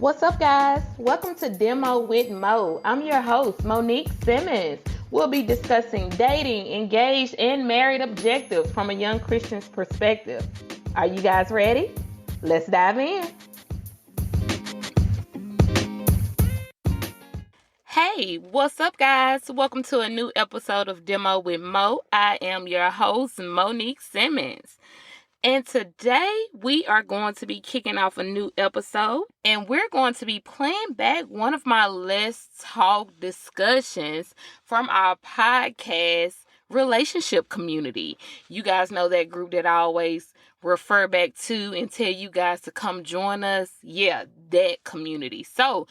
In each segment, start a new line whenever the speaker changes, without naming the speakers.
What's up, guys? Welcome to Demo with Mo. I'm your host, Monique Simmons. We'll be discussing dating, engaged, and married objectives from a young Christian's perspective. Are you guys ready? Let's dive in. Hey, what's up, guys? Welcome to a new episode of Demo with Mo. I am your host, Monique Simmons. And today we are going to be kicking off a new episode, and we're going to be playing back one of my Let's Talk discussions from our podcast relationship community. You guys know that group that I always refer back to and tell you guys to come join us. Yeah, that community. So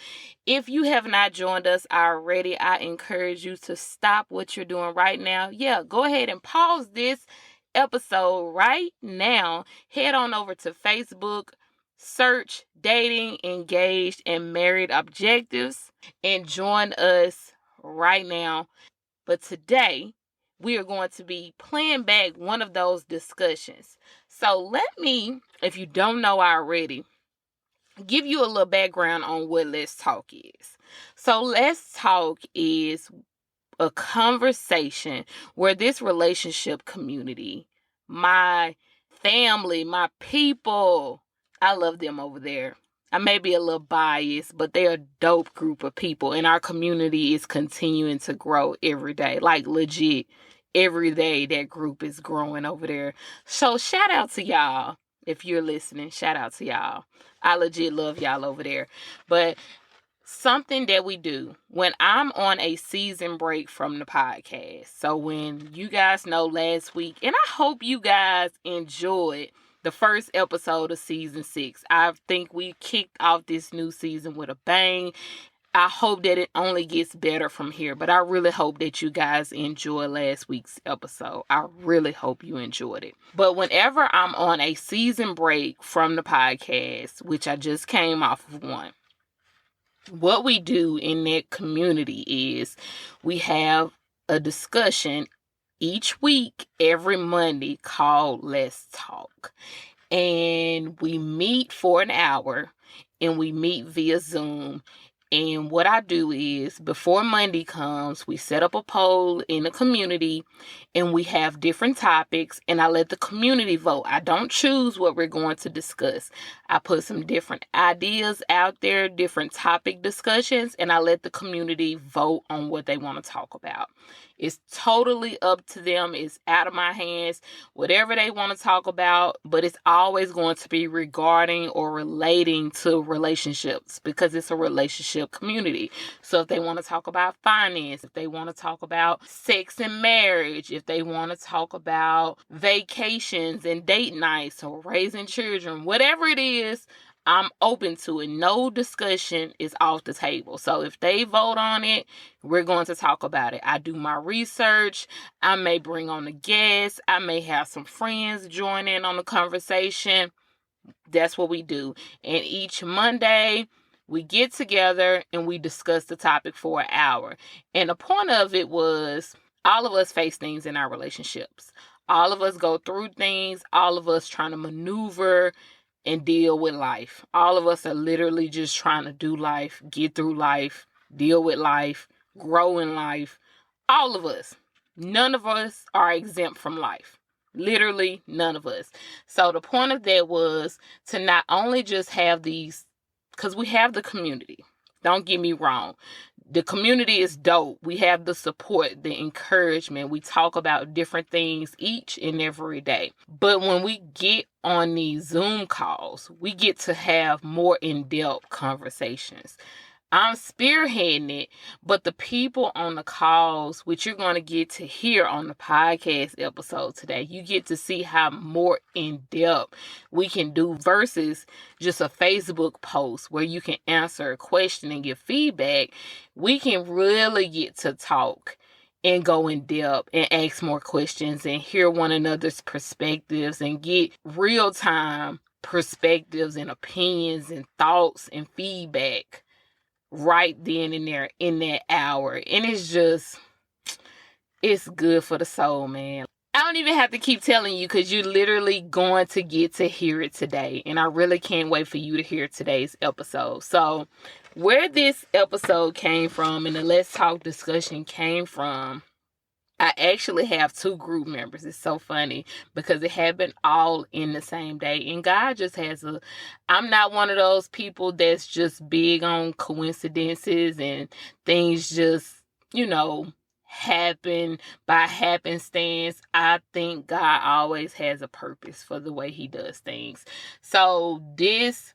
if you have not joined us already, I encourage you to stop what you're doing right now. Yeah, go ahead and pause this episode right now. Head on over to Facebook, search Dating, Engaged, and Married Objectives, and join us right now. But today, we are going to be playing back one of those discussions. So let me, if you don't know already, give you a little background on what Let's Talk is. So Let's Talk is a conversation where this relationship community, my family, my people, I love them over there. I may be a little biased, but they're a dope group of people, and our community is continuing to grow every day. Like legit, every day that group is growing over there. So shout out to y'all. If you're listening, shout out to y'all. I legit love y'all over there. But something that we do when I'm on a season break from the podcast. So when you guys know last week, and I hope you guys enjoyed the first episode of season 6. I think we kicked off this new season with a bang. I hope that it only gets better from here, but I really hope that you guys enjoyed last week's episode. I really hope you enjoyed it. But whenever I'm on a season break from the podcast, which I just came off of one, what we do in that community is we have a discussion each week, every Monday, called Let's Talk. And we meet for an hour, and we meet via Zoom. And what I do is, before Monday comes, we set up a poll in the community, and we have different topics, and I let the community vote. I don't choose what we're going to discuss. I put some different ideas out there, different topic discussions, and I let the community vote on what they want to talk about. It's totally up to them. It's out of my hands. Whatever they want to talk about, but it's always going to be regarding or relating to relationships, because it's a relationship community. So if they want to talk about finance, if they want to talk about sex and marriage, if they want to talk about vacations and date nights or raising children, whatever it is, I'm open to it. No discussion is off the table. So if they vote on it, we're going to talk about it. I do my research. I may bring on a guest. I may have some friends join in on the conversation. That's what we do. And each Monday, we get together and we discuss the topic for an hour. And the point of it was, all of us face things in our relationships. All of us go through things. All of us trying to maneuver and deal with life. All of us are literally just trying to do life, get through life, deal with life, grow in life. All of us. None of us are exempt from life. Literally none of us. So the point of that was to not only just have these, because we have the community. Don't get me wrong. The community is dope. We have the support, the encouragement. We talk about different things each and every day. But when we get on these Zoom calls, we get to have more in-depth conversations. I'm spearheading it, but the people on the calls, which you're going to get to hear on the podcast episode today, you get to see how more in-depth we can do versus just a Facebook post where you can answer a question and give feedback. We can really get to talk and go in depth and ask more questions and hear one another's perspectives and get real-time perspectives and opinions and thoughts and feedback right then and there in that hour. And it's good for the soul, man. don't even have to keep telling you because you're literally going to get to hear it today. And I really can't wait for you to hear today's episode. So where this episode came from and the Let's Talk discussion came from, I actually have 2 group members. It's so funny because it happened all in the same day. And God just I'm not one of those people that's just big on coincidences and things just, happen by happenstance. I think God always has a purpose for the way he does things. So this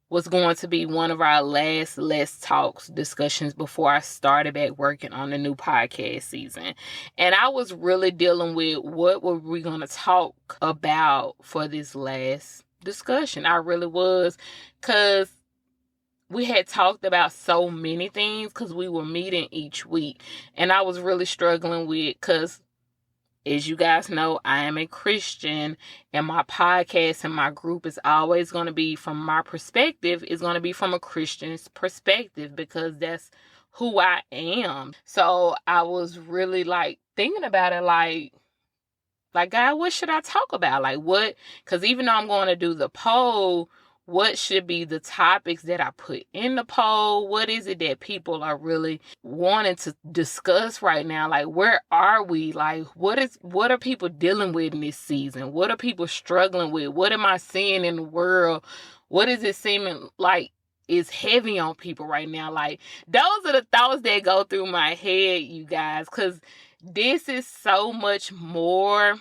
was going to be one of our last Let's Talks discussions before I started back working on the new podcast season. And I was really dealing with what were we going to talk about for this last discussion. I really was, because we had talked about so many things because we were meeting each week. And I was really struggling with, because as you guys know, I am a Christian, and my podcast and my group is always going to be, from my perspective, is going to be from a Christian's perspective, because that's who I am. So I was really thinking about it, like, God, what should I talk about? What? Because even though I'm going to do the poll, what should be the topics that I put in the poll? What is it that people are really wanting to discuss right now? Where are we? What are people dealing with in this season? What are people struggling with? What am I seeing in the world? What is it seeming like is heavy on people right now? Those are the thoughts that go through my head, you guys, because this is so much more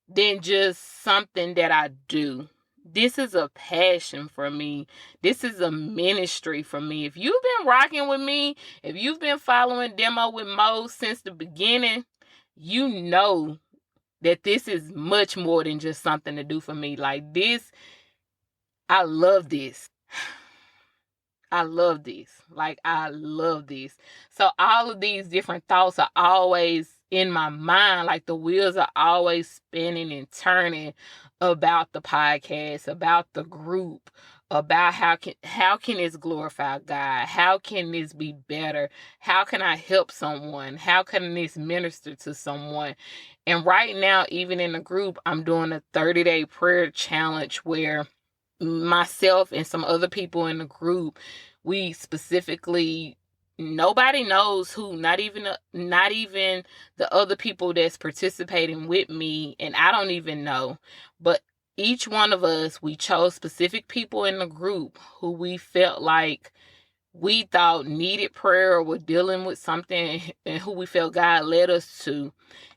than just something that I do. This is a passion for me. This is a ministry for me. If you've been rocking with me, if you've been following Demo with Mo since the beginning, you know that this is much more than just something to do for me. This, I love this. I love this. I love this. So all of these different thoughts are always in my mind. The wheels are always spinning and turning about the podcast, about the group, about how can this glorify God? How can this be better? How can I help someone? How can this minister to someone? And right now, even in the group, I'm doing a 30-day prayer challenge where myself and some other people in the group, we specifically, nobody knows who, not even the other people that's participating with me, and I don't even know, but each one of us, we chose specific people in the group who we felt like we thought needed prayer or were dealing with something, and who we felt God led us to.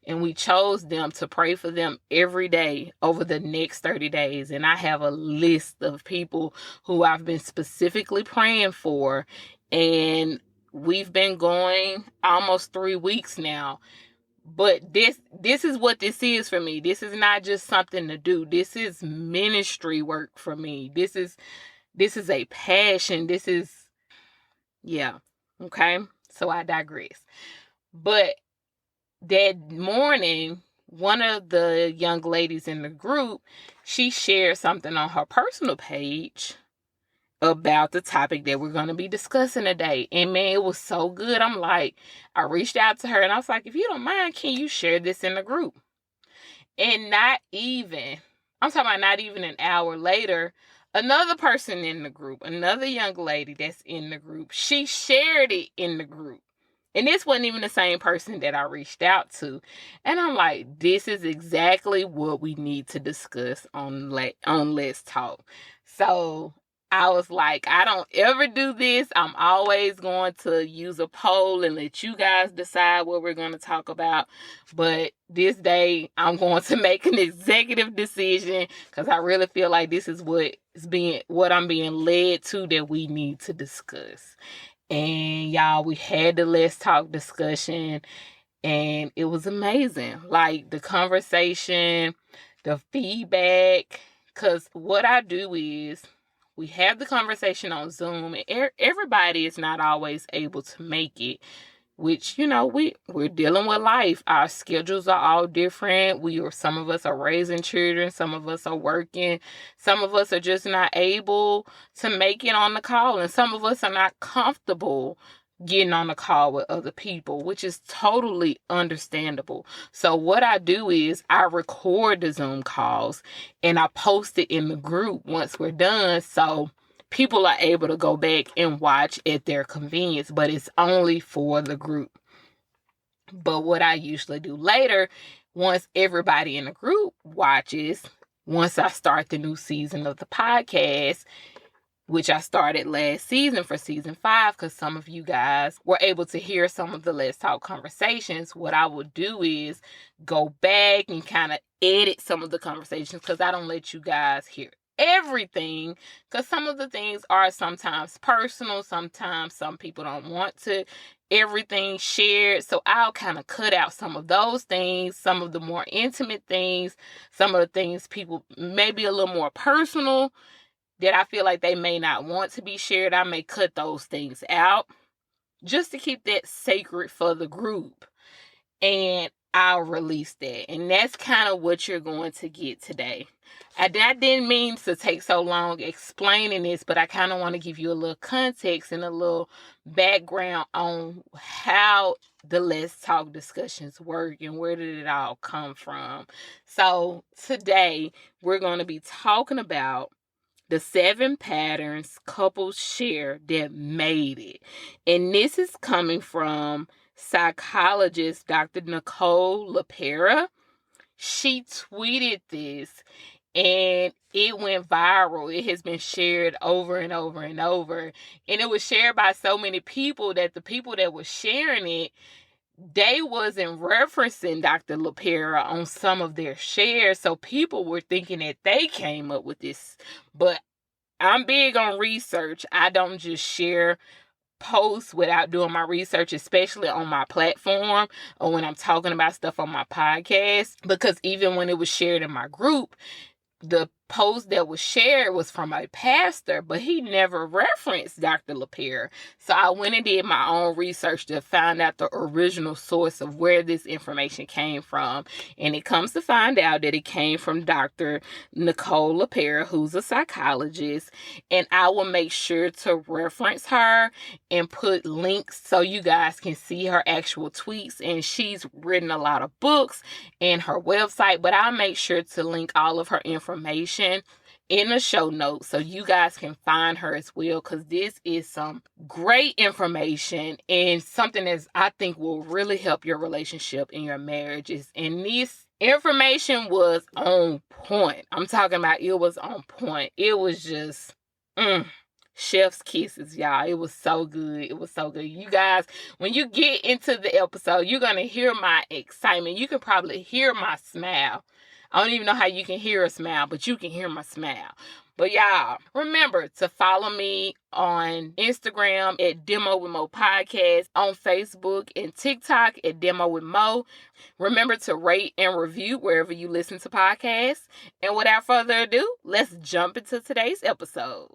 And we chose them to pray for them every day over the next 30 days. And I have a list of people who I've been specifically praying for. And we've been going almost 3 weeks now. But this is what this is for me. This is not just something to do. This is ministry work for me. This is a passion. Yeah. Okay. So I digress. But that morning, one of the young ladies in the group, she shared something on her personal page about the topic that we're going to be discussing today. And man, it was so good. I reached out to her and I was like, if you don't mind, can you share this in the group? And I'm talking about not even an hour later, another person in the group, another young lady that's in the group, she shared it in the group. And this wasn't even the same person that I reached out to. And I'm like, this is exactly what we need to discuss on Let's Talk. So I was like, I don't ever do this. I'm always going to use a poll and let you guys decide what we're going to talk about. But this day, I'm going to make an executive decision because I really feel like this is what I'm being led to that we need to discuss. And y'all, we had the Let's Talk discussion, and it was amazing. The conversation, the feedback, because what I do is we have the conversation on Zoom, and everybody is not always able to make it, which, we're dealing with life. Our schedules are all different. Some of us are raising children. Some of us are working. Some of us are just not able to make it on the call. And some of us are not comfortable getting on a call with other people, which is totally understandable. So what I do is I record the Zoom calls and I post it in the group once we're done. So people are able to go back and watch at their convenience, but it's only for the group. But what I usually do later, once everybody in the group watches, once I start the new season of the podcast, which I started last season for season 5, because some of you guys were able to hear some of the Let's Talk conversations. What I will do is go back and kind of edit some of the conversations, because I don't let you guys hear everything, because some of the things are sometimes personal. Sometimes some people don't want to everything shared, so I'll kind of cut out some of those things, some of the more intimate things, some of the things people maybe a little more personal that I feel like they may not want to be shared. I may cut those things out just to keep that sacred for the group. And I'll release that. And that's kind of what you're going to get today. I didn't mean to take so long explaining this, but I kind of want to give you a little context and a little background on how the Let's Talk discussions work and where did it all come from. So today we're going to be talking about the 7 patterns couples share that made it. And this is coming from psychologist Dr. Nicole LaPera. She tweeted this and it went viral. It has been shared over and over and over. And it was shared by so many people that the people that were sharing it, they wasn't referencing Dr. LaPera on some of their shares. So people were thinking that they came up with this. But I'm big on research. I don't just share posts without doing my research, especially on my platform or when I'm talking about stuff on my podcast. Because even when it was shared in my group, the post that was shared was from a pastor, but he never referenced Dr. LaPera. So I went and did my own research to find out the original source of where this information came from. And it comes to find out that it came from Dr. Nicole LaPera, who's a psychologist. And I will make sure to reference her and put links so you guys can see her actual tweets. And she's written a lot of books and her website, but I'll make sure to link all of her information in the show notes so you guys can find her as well, because this is some great information and something that I think will really help your relationship and your marriages. And this information was on point. I'm talking about it was on point. It was just chef's kisses, y'all. It was so good. It was so good. You guys, when you get into the episode, you're going to hear my excitement. You can probably hear my smile. I don't even know how you can hear a smile, but you can hear my smile. But y'all, remember to follow me on Instagram at Demo with Mo Podcast, on Facebook and TikTok at Demo with Mo. Remember to rate and review wherever you listen to podcasts. And without further ado, let's jump into today's episode.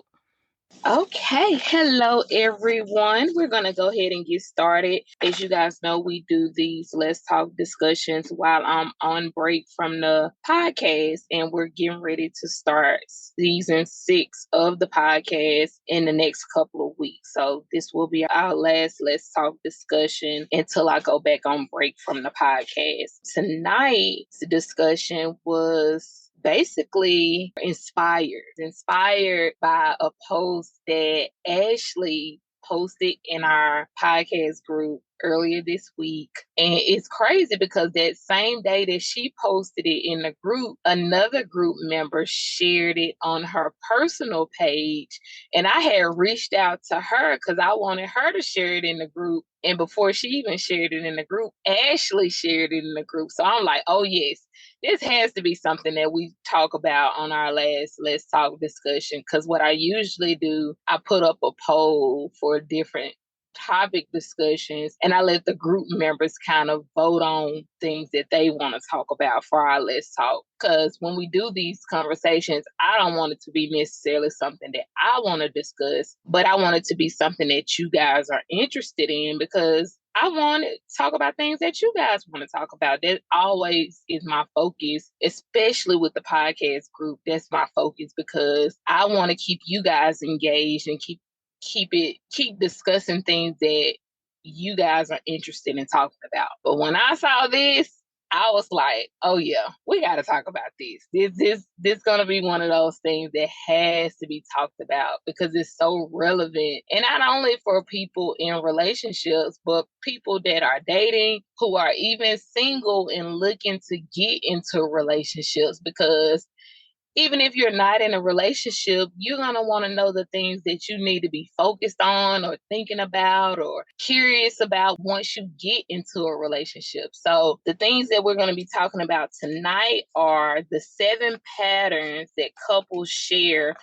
Okay, hello everyone. We're going to go ahead and get started. As you guys know, we do these Let's Talk discussions while I'm on break from the podcast, and we're getting ready to start season 6 of the podcast in the next couple of weeks. So this will be our last Let's Talk discussion until I go back on break from the podcast. Tonight's discussion was basically inspired by a post that Ashley posted in our podcast group earlier this week. And it's crazy because that same day that she posted it in the group, another group member shared it on her personal page. And I had reached out to her because I wanted her to share it in the group. And before she even shared it in the group, Ashley shared it in the group. So I'm like, oh yes, this has to be something that we talk about on our last Let's Talk discussion. Because what I usually do, I put up a poll for different topic discussions and I let the group members kind of vote on things that they want to talk about for our Let's Talk. Because when we do these conversations, I don't want it to be necessarily something that I want to discuss, but I want it to be something that you guys are interested in, because I want to talk about things that you guys want to talk about. That always is my focus, especially with the podcast group. That's my focus, because I want to keep you guys engaged and keep discussing things that you guys are interested in talking about. But when I saw this, I was like, oh yeah, we got to talk about this. This going to be one of those things that has to be talked about because it's so relevant. And not only for people in relationships, but people that are dating, who are even single and looking to get into relationships, because even if you're not in a relationship, you're going to want to know the things that you need to be focused on or thinking about or curious about once you get into a relationship. So the things that we're going to be talking about tonight are the 7 patterns that couples share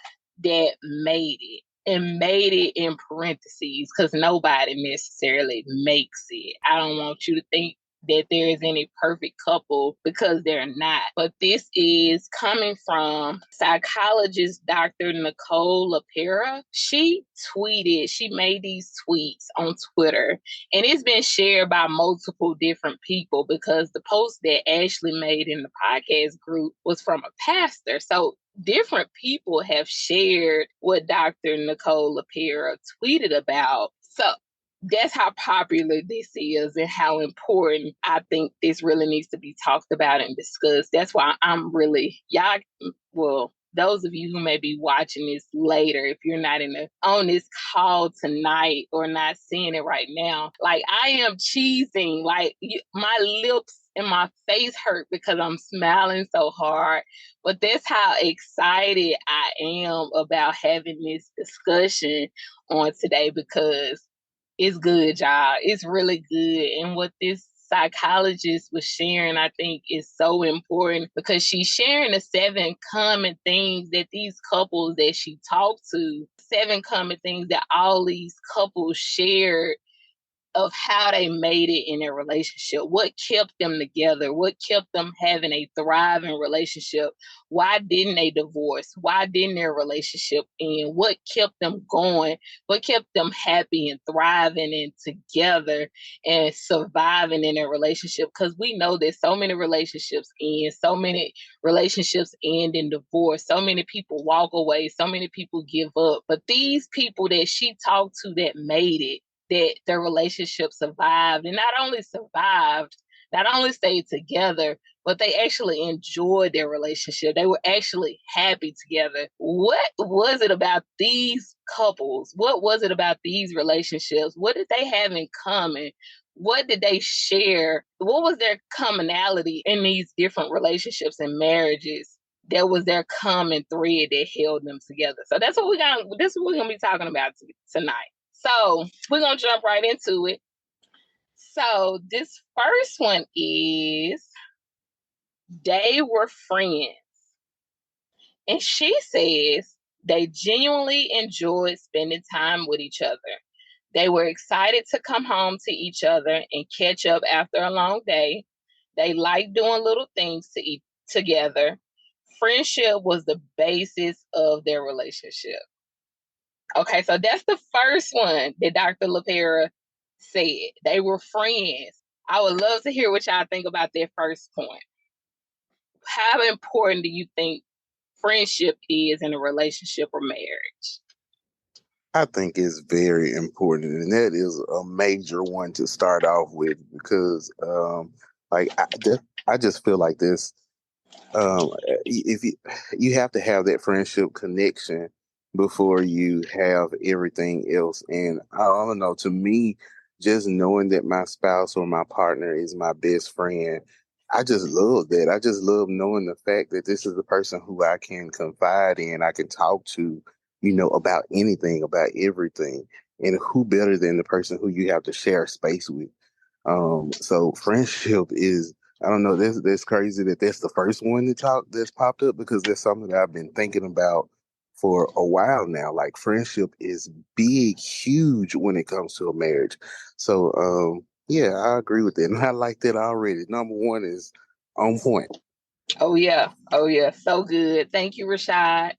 that made it. And made it in parentheses because nobody necessarily makes it. I don't want you to think that there is any perfect couple because they're not. But this is coming from psychologist Dr. Nicole LaPera. She made these tweets on Twitter, and it's been shared by multiple different people because the post that Ashley made in the podcast group was from a pastor. So different people have shared what Dr. Nicole LaPera tweeted about. So that's how popular this is and how important I think this really needs to be talked about and discussed. That's why I'm really, those of you who may be watching this later, if you're not on this call tonight or not seeing it right now, like I am cheesing, like my lips and my face hurt because I'm smiling so hard. But that's how excited I am about having this discussion on today because it's good, y'all. It's really good. And what this psychologist was sharing, I think, is so important because she's sharing the 7 common things that these couples that she talked to, 7 common things that all these couples shared of how they made it in their relationship, what kept them together, what kept them having a thriving relationship, why didn't they divorce, why didn't their relationship end, what kept them going, what kept them happy and thriving and together and surviving in their relationship. Because we know that so many relationships end, so many relationships end in divorce, so many people walk away, so many people give up. But these people that she talked to that made it, that their relationship survived, and not only survived, not only stayed together, but they actually enjoyed their relationship. They were actually happy together. What was it about these couples? What was it about these relationships? What did they have in common? What did they share? What was their commonality in these different relationships and marriages? That was their common thread that held them together. So that's what we're gonna be talking about tonight. So we're going to jump right into it. So this first one is they were friends. And she says they genuinely enjoyed spending time with each other. They were excited to come home to each other and catch up after a long day. They liked doing little things together. Friendship was the basis of their relationship. Okay, so that's the first one that Dr. LaPera said. They were friends. I would love to hear what y'all think about that first point. How important do you think friendship is in a relationship or marriage?
I think it's very important, and that is a major one to start off with because, like, I just feel like this. If you have to have that friendship connection before you have everything else, and I don't know. To me, just knowing that my spouse or my partner is my best friend, I just love that. I just love knowing the fact that this is the person who I can confide in, I can talk to, about anything, about everything. And who better than the person who you have to share space with? So friendship is, I don't know, that's crazy that that's the first one that's popped up because that's something that I've been thinking about for a while now. Like friendship is big, huge when it comes to a marriage. So yeah, I agree with that. And I like that already. Number one is on point.
Oh yeah. So good. Thank you, Rashad.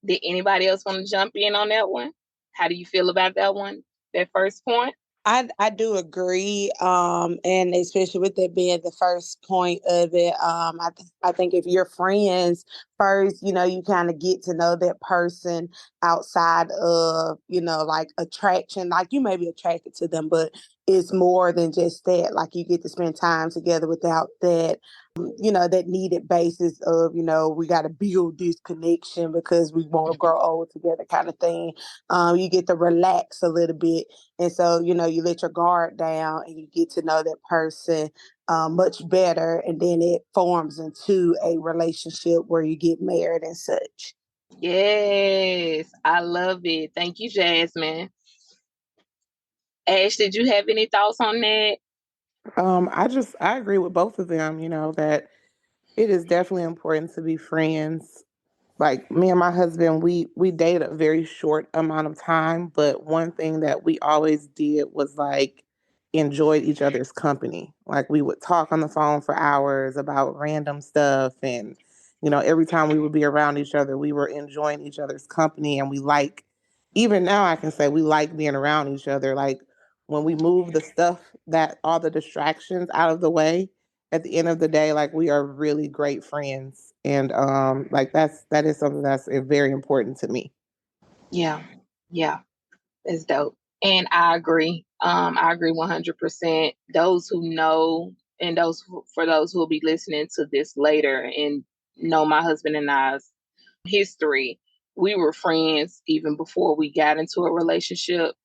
Did anybody else want to jump in on that one? How do you feel about that one? That first point?
I do agree, and especially with that being the first point of it, I think if you're friends first, you kind of get to know that person outside of like attraction. Like you may be attracted to them, but it's more than just that. Like you get to spend time together without that that needed basis of, we got to build this connection because we want to grow old together kind of thing. You get to relax a little bit. And so, you let your guard down and you get to know that person much better. And then it forms into a relationship where you get married and such.
Yes, I love it. Thank you, Jasmine. Ash, did you have any thoughts on that?
I agree with both of them, that it is definitely important to be friends. Like me and my husband, we dated a very short amount of time, but one thing that we always did was like enjoyed each other's company. Like we would talk on the phone for hours about random stuff, and every time we would be around each other, we were enjoying each other's company, and we like, even now I can say we like being around each other. Like when we move the stuff, that all the distractions out of the way, at the end of the day, like we are really great friends, and like that is something that's very important to me.
Yeah, yeah, it's dope. And I agree 100%. Those who know, and for those who will be listening to this later and know my husband and I's history, we were friends even before we got into a relationship.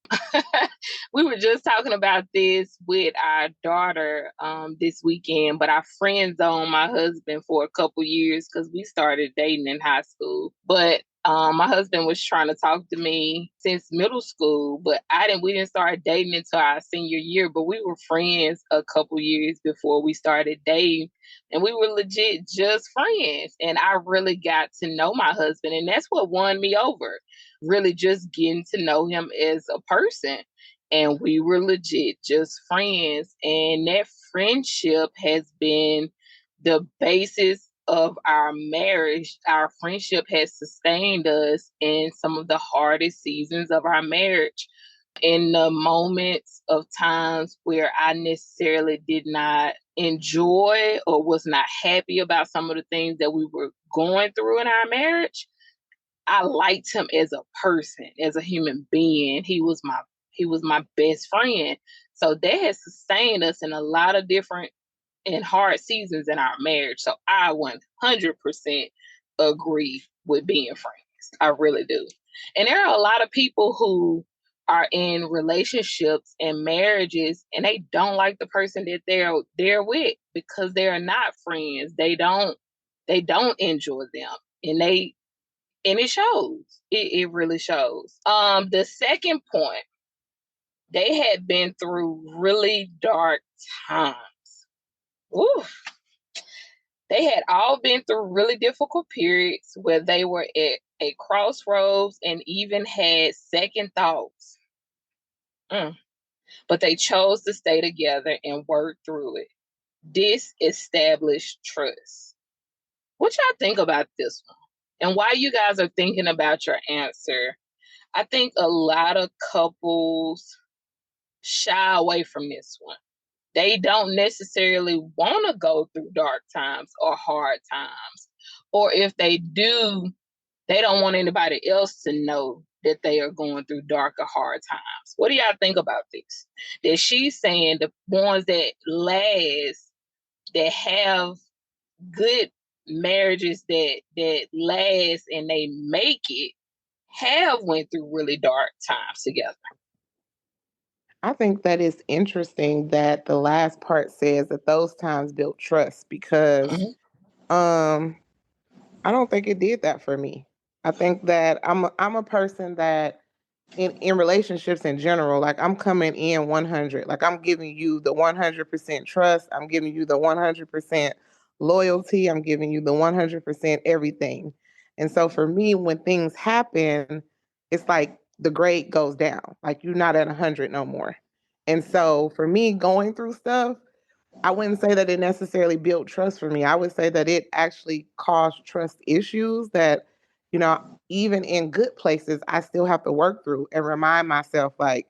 We were just talking about this with our daughter this weekend, but I friend zoned my husband for a couple years because we started dating in high school. But my husband was trying to talk to me since middle school, but we didn't start dating until our senior year, but we were friends a couple years before we started dating, and we were legit just friends. And I really got to know my husband, and that's what won me over. Really just getting to know him as a person. And we were legit just friends. And that friendship has been the basis of our marriage. Our friendship has sustained us in some of the hardest seasons of our marriage, in the moments of times where I necessarily did not enjoy or was not happy about some of the things that we were going through in our marriage. I liked him as a person, as a human being. He was my best friend. So that has sustained us in a lot of different and hard seasons in our marriage. So I 100% agree with being friends. I really do. And there are a lot of people who are in relationships and marriages and they don't like the person that they're with because they are not friends. They don't enjoy them. And it shows. It really shows. The second point, they had been through really dark times. Oof. They had all been through really difficult periods where they were at a crossroads and even had second thoughts. Mm. But they chose to stay together and work through it. This established trust. What y'all think about this one? And while you guys are thinking about your answer, I think a lot of couples shy away from this one. They don't necessarily want to go through dark times or hard times. Or if they do, they don't want anybody else to know that they are going through dark or hard times. What do y'all think about this? That she's saying the ones that last, that have good marriages that last and they make it, have went through really dark times together.
I think that is interesting that the last part says that those times built trust because
Mhm.
um I don't think it did that for me. I think that I'm a person that in relationships in general, like I'm coming in 100. Like I'm giving you the 100% trust, I'm giving you the 100% loyalty, I'm giving you the 100% everything. And so for me when things happen, it's like the grade goes down. Like you're not at 100 no more. And so for me going through stuff, I wouldn't say that it necessarily built trust for me. I would say that it actually caused trust issues that, you know, even in good places, I still have to work through and remind myself, like,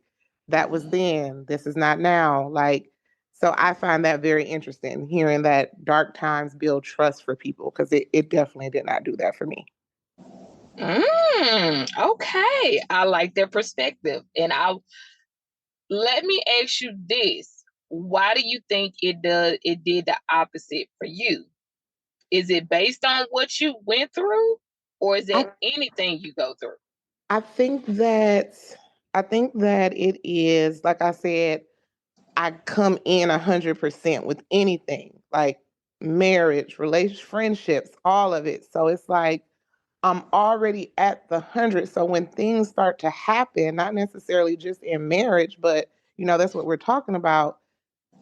that was then, this is not now. Like, so I find that very interesting, hearing that dark times build trust for people, because it definitely did not do that for me.
Okay, I like that perspective. And I let me ask you this. Why do you think it did the opposite for you? Is it based on what you went through, or is
I
it anything you go through?
I think that I think that it is, like I said, I come in 100% with anything, like marriage, relation, friendships, all of it. So it's like I'm already at the 100. So when things start to happen, not necessarily just in marriage, but that's what we're talking about.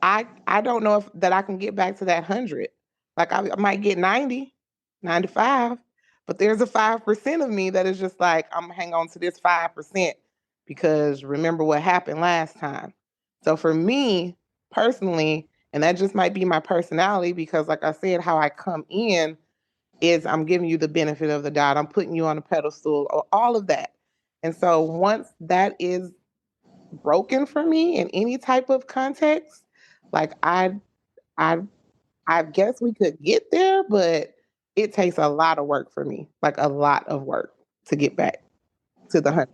I don't know if that I can get back to that 100. Like I might get 90, 95, but there's a 5% of me that is just like, I'm gonna hang on to this 5% because remember what happened last time. So for me personally, and that just might be my personality, because like I said, how I come in is I'm giving you the benefit of the doubt. I'm putting you on a pedestal, all of that. And so once that is broken for me in any type of context, like I I guess we could get there, but it takes a lot of work for me, like a lot of work to get back to the 100.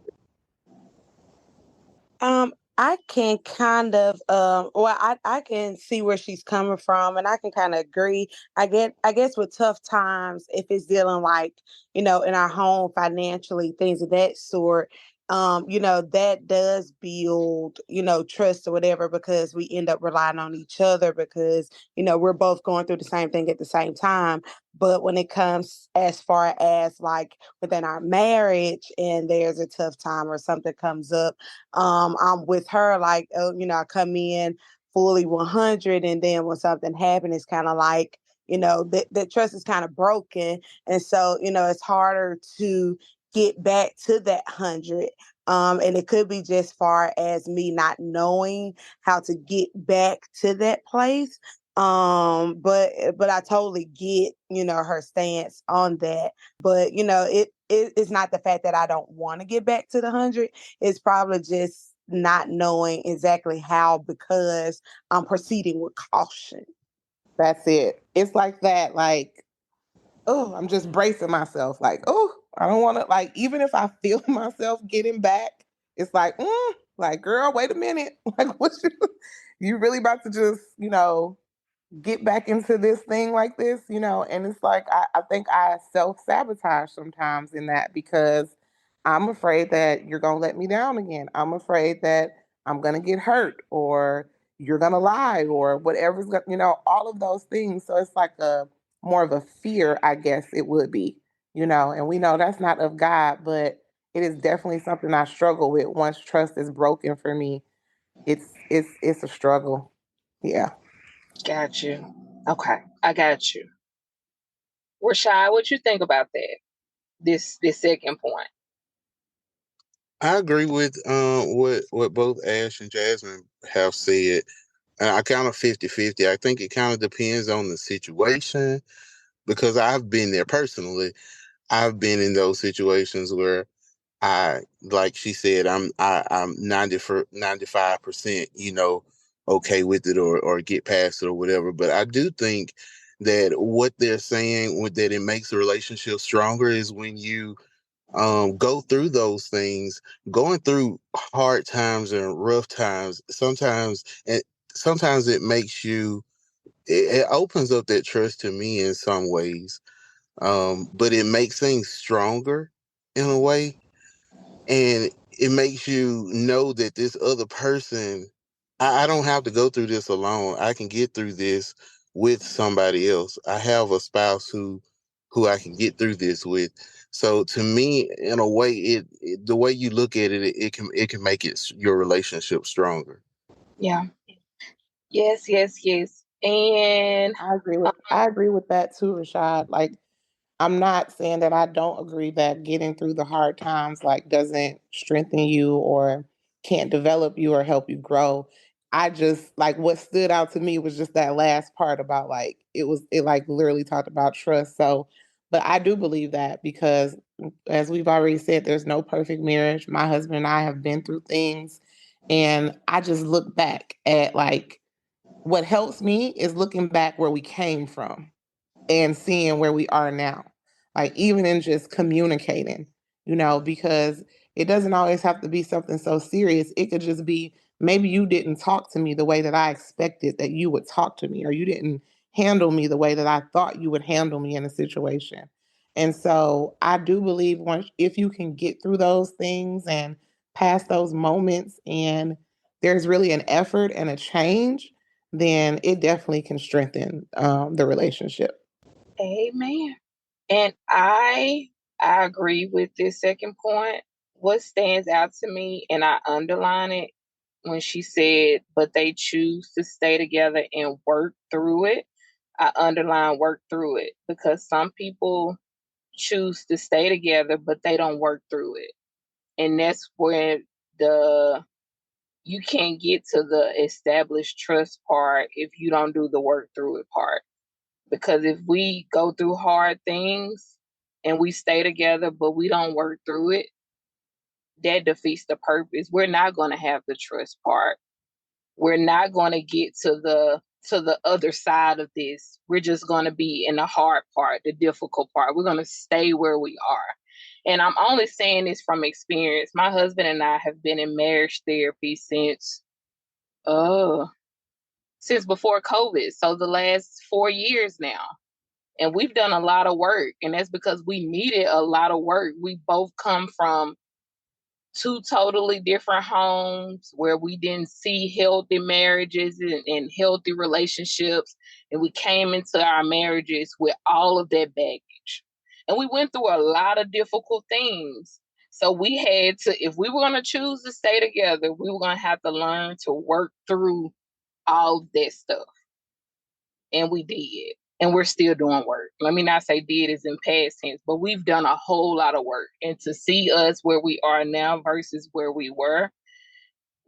I can kind of well I can see where she's coming from and I can kind of agree. I guess with tough times, if it's dealing like, in our home financially, things of that sort, that does build, trust or whatever, because we end up relying on each other because, we're both going through the same thing at the same time. But when it comes as far as like within our marriage and there's a tough time or something comes up, I'm with her like, oh, I come in fully 100, and then when something happens, it's kind of like, that trust is kind of broken, and so it's harder to get back to that 100. And it could be just far as me not knowing how to get back to that place. But I totally get, her stance on that. But it's not the fact that I don't want to get back to the 100. It's probably just not knowing exactly how, because I'm proceeding with caution.
That's it. It's like that, like, oh, I'm just bracing myself, like, oh, I don't want to, like, even if I feel myself getting back, it's like, girl, wait a minute. Like, you really about to just, get back into this thing like this, and it's like I think I self-sabotage sometimes in that, because I'm afraid that you're gonna let me down again. I'm afraid that I'm gonna get hurt, or you're gonna lie, or whatever's gonna, all of those things. So it's like a more of a fear, I guess it would be, and we know that's not of God, but it is definitely something I struggle with. Once trust is broken for me, it's a struggle. Yeah.
Got you. Okay, I got you. Rashad, what you think about that? This second point.
I agree with what both Ash and Jasmine have said. And I kind of 50-50. I think it kind of depends on the situation, because I've been there personally. I've been in those situations where like she said, I'm 95%, okay with it, or get past it or whatever. But I do think that what they're saying with that it makes a relationship stronger is when you go through those things, going through hard times and rough times. Sometimes it makes you, it opens up that trust to me in some ways. But it makes things stronger in a way, and it makes you know that this other person, I don't have to go through this alone. I can get through this with somebody else. I have a spouse who I can get through this with. So to me, in a way, the way you look at it, it can make your relationship stronger.
Yeah. Yes, yes, yes. And
I agree with that too, Rashad. Like, I'm not saying that I don't agree that getting through the hard times like doesn't strengthen you or can't develop you or help you grow. I just, like, what stood out to me was just that last part about, like, it like literally talked about trust. So, but I do believe that, because as we've already said, there's no perfect marriage. My husband and I have been through things, And I just look back at like what helps me is looking back where we came from and seeing where we are now. Like even in just communicating, because it doesn't always have to be something so serious. It could just be maybe you didn't talk to me the way that I expected that you would talk to me, or you didn't handle me the way that I thought you would handle me in a situation. And so I do believe once if you can get through those things and past those moments and there's really an effort and a change, then it definitely can strengthen the relationship.
Amen. And I agree with this second point. What stands out to me, and I underline it when she said, but they choose to stay together and work through it. I underline work through it because some people choose to stay together, but they don't work through it. And that's where the you can't get to the established trust part if you don't do the work through it part. Because if we go through hard things and we stay together, but we don't work through it, that defeats the purpose. We're not going to have the trust part. We're not going to get to the other side of this. We're just going to be in the hard part, the difficult part. We're going to stay where we are. And I'm only saying this from experience. My husband and I have been in marriage therapy uh since before COVID. So the last 4 years now. And we've done a lot of work. And that's because we needed a lot of work. We both come from two totally different homes where we didn't see healthy marriages and healthy relationships. And we came into our marriages with all of that baggage. And we went through a lot of difficult things. So we had to, if we were going to choose to stay together, we were going to have to learn to work through all of that stuff. And we did. And we're still doing work. Let me not say did is in past tense, but we've done a whole lot of work. And to see us where we are now versus where we were,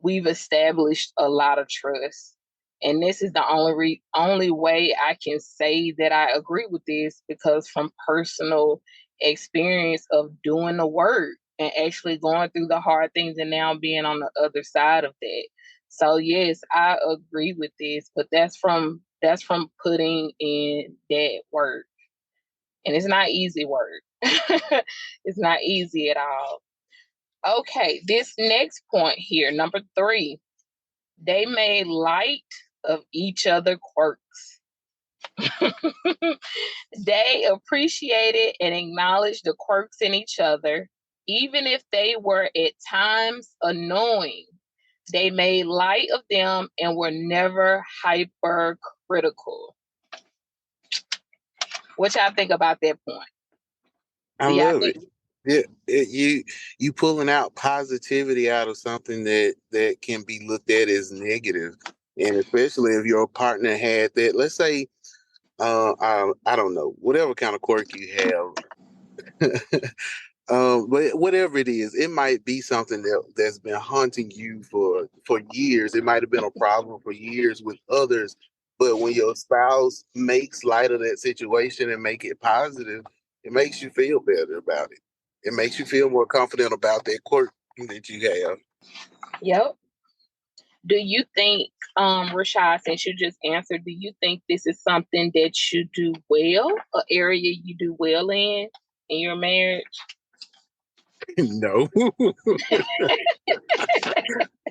we've established a lot of trust. And this is the only way I can say that I agree with this, because from personal experience of doing the work and actually going through the hard things and now being on the other side of that. So yes, I agree with this, but that's from putting in that work. And it's not easy work. It's not easy at all. Okay, this next point here, number 3, they made light of each other quirks. They appreciated and acknowledged the quirks in each other, even if they were at times annoying. They made light of them and were never hypercritical. What y'all think about that point?
I
Do y'all
love
think?
it. You pulling out positivity out of something that can be looked at as negative, and especially if your partner had that. Let's say, I don't know, whatever kind of quirk you have. But whatever it is, it might be something that's been haunting you for years. It might have been a problem for years with others, but when your spouse makes light of that situation and make it positive, it makes you feel better about it. It makes you feel more confident about that quirk that you have.
Yep. Do you think, Rashad, since you just answered, do you think this is something that you do well, an area you do well in your marriage?
No,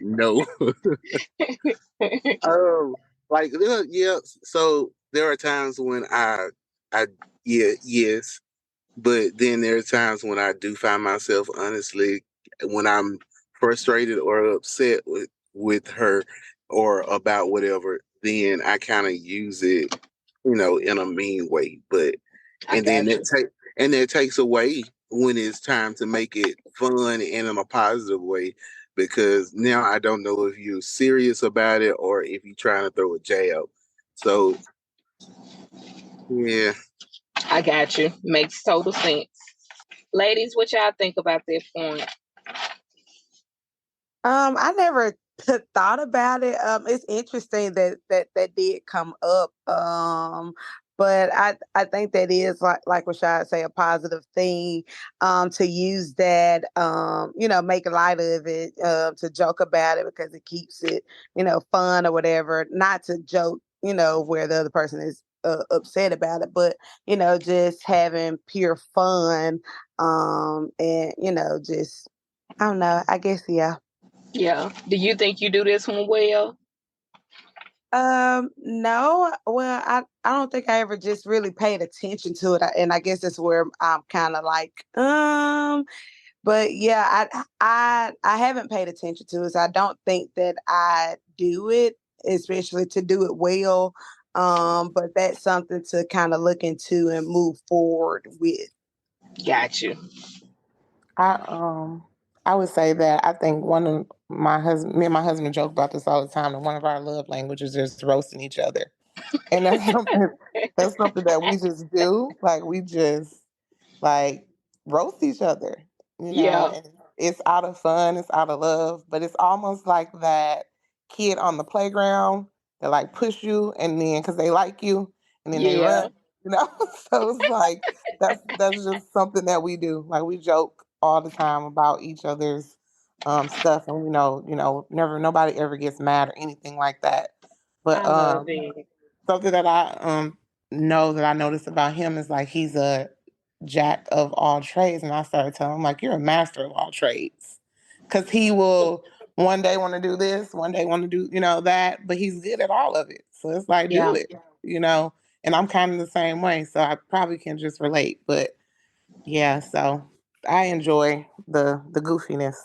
no. Um, like yeah. So there are times when I yeah, yes. But then there are times when I do find myself, honestly, when I'm frustrated or upset with her or about whatever, then I kind of use it, in a mean way. But
I
and then
got you.
that takes away when it's time to make it fun and in a positive way, because now I don't know if you're serious about it or if you're trying to throw a jab. So yeah.
I got you. Makes total sense. Ladies, what y'all think about that point?
I never thought about it. It's interesting that did come up. But I think that is like Rashad say, a positive thing, to use that, make light of it, to joke about it because it keeps it, fun or whatever. Not to joke, where the other person is upset about it, but just having pure fun, and just I don't know. I guess yeah.
Yeah. Do you think you do this one well?
No. Well, I don't think I ever just really paid attention to it, and I guess that's where I'm kind of like, but yeah, I haven't paid attention to it, so I don't think that I do it, especially to do it well. But that's something to kind of look into and move forward with.
Got you.
I I would say that I think one of my husband, me and my husband joke about this all the time. And one of our love languages is roasting each other, and that's something that we just do. Like we just like roast each other,
Yeah.
and it's out of fun, it's out of love, but it's almost like that kid on the playground that like push you and then because they like you and then they
Yeah.
run, you know. So it's like that's just something that we do. Like we joke all the time about each other's stuff, and never nobody ever gets mad or anything like that. But
I love it.
something that I know that I noticed about him is like he's a jack of all trades, and I started telling him like you're a master of all trades, because he will one day want to do this, one day want to do that, but he's good at all of it. So it's like do
Yeah.
it, you know. And I'm kind of the same way, so I probably can just relate. But yeah, so I enjoy the goofiness.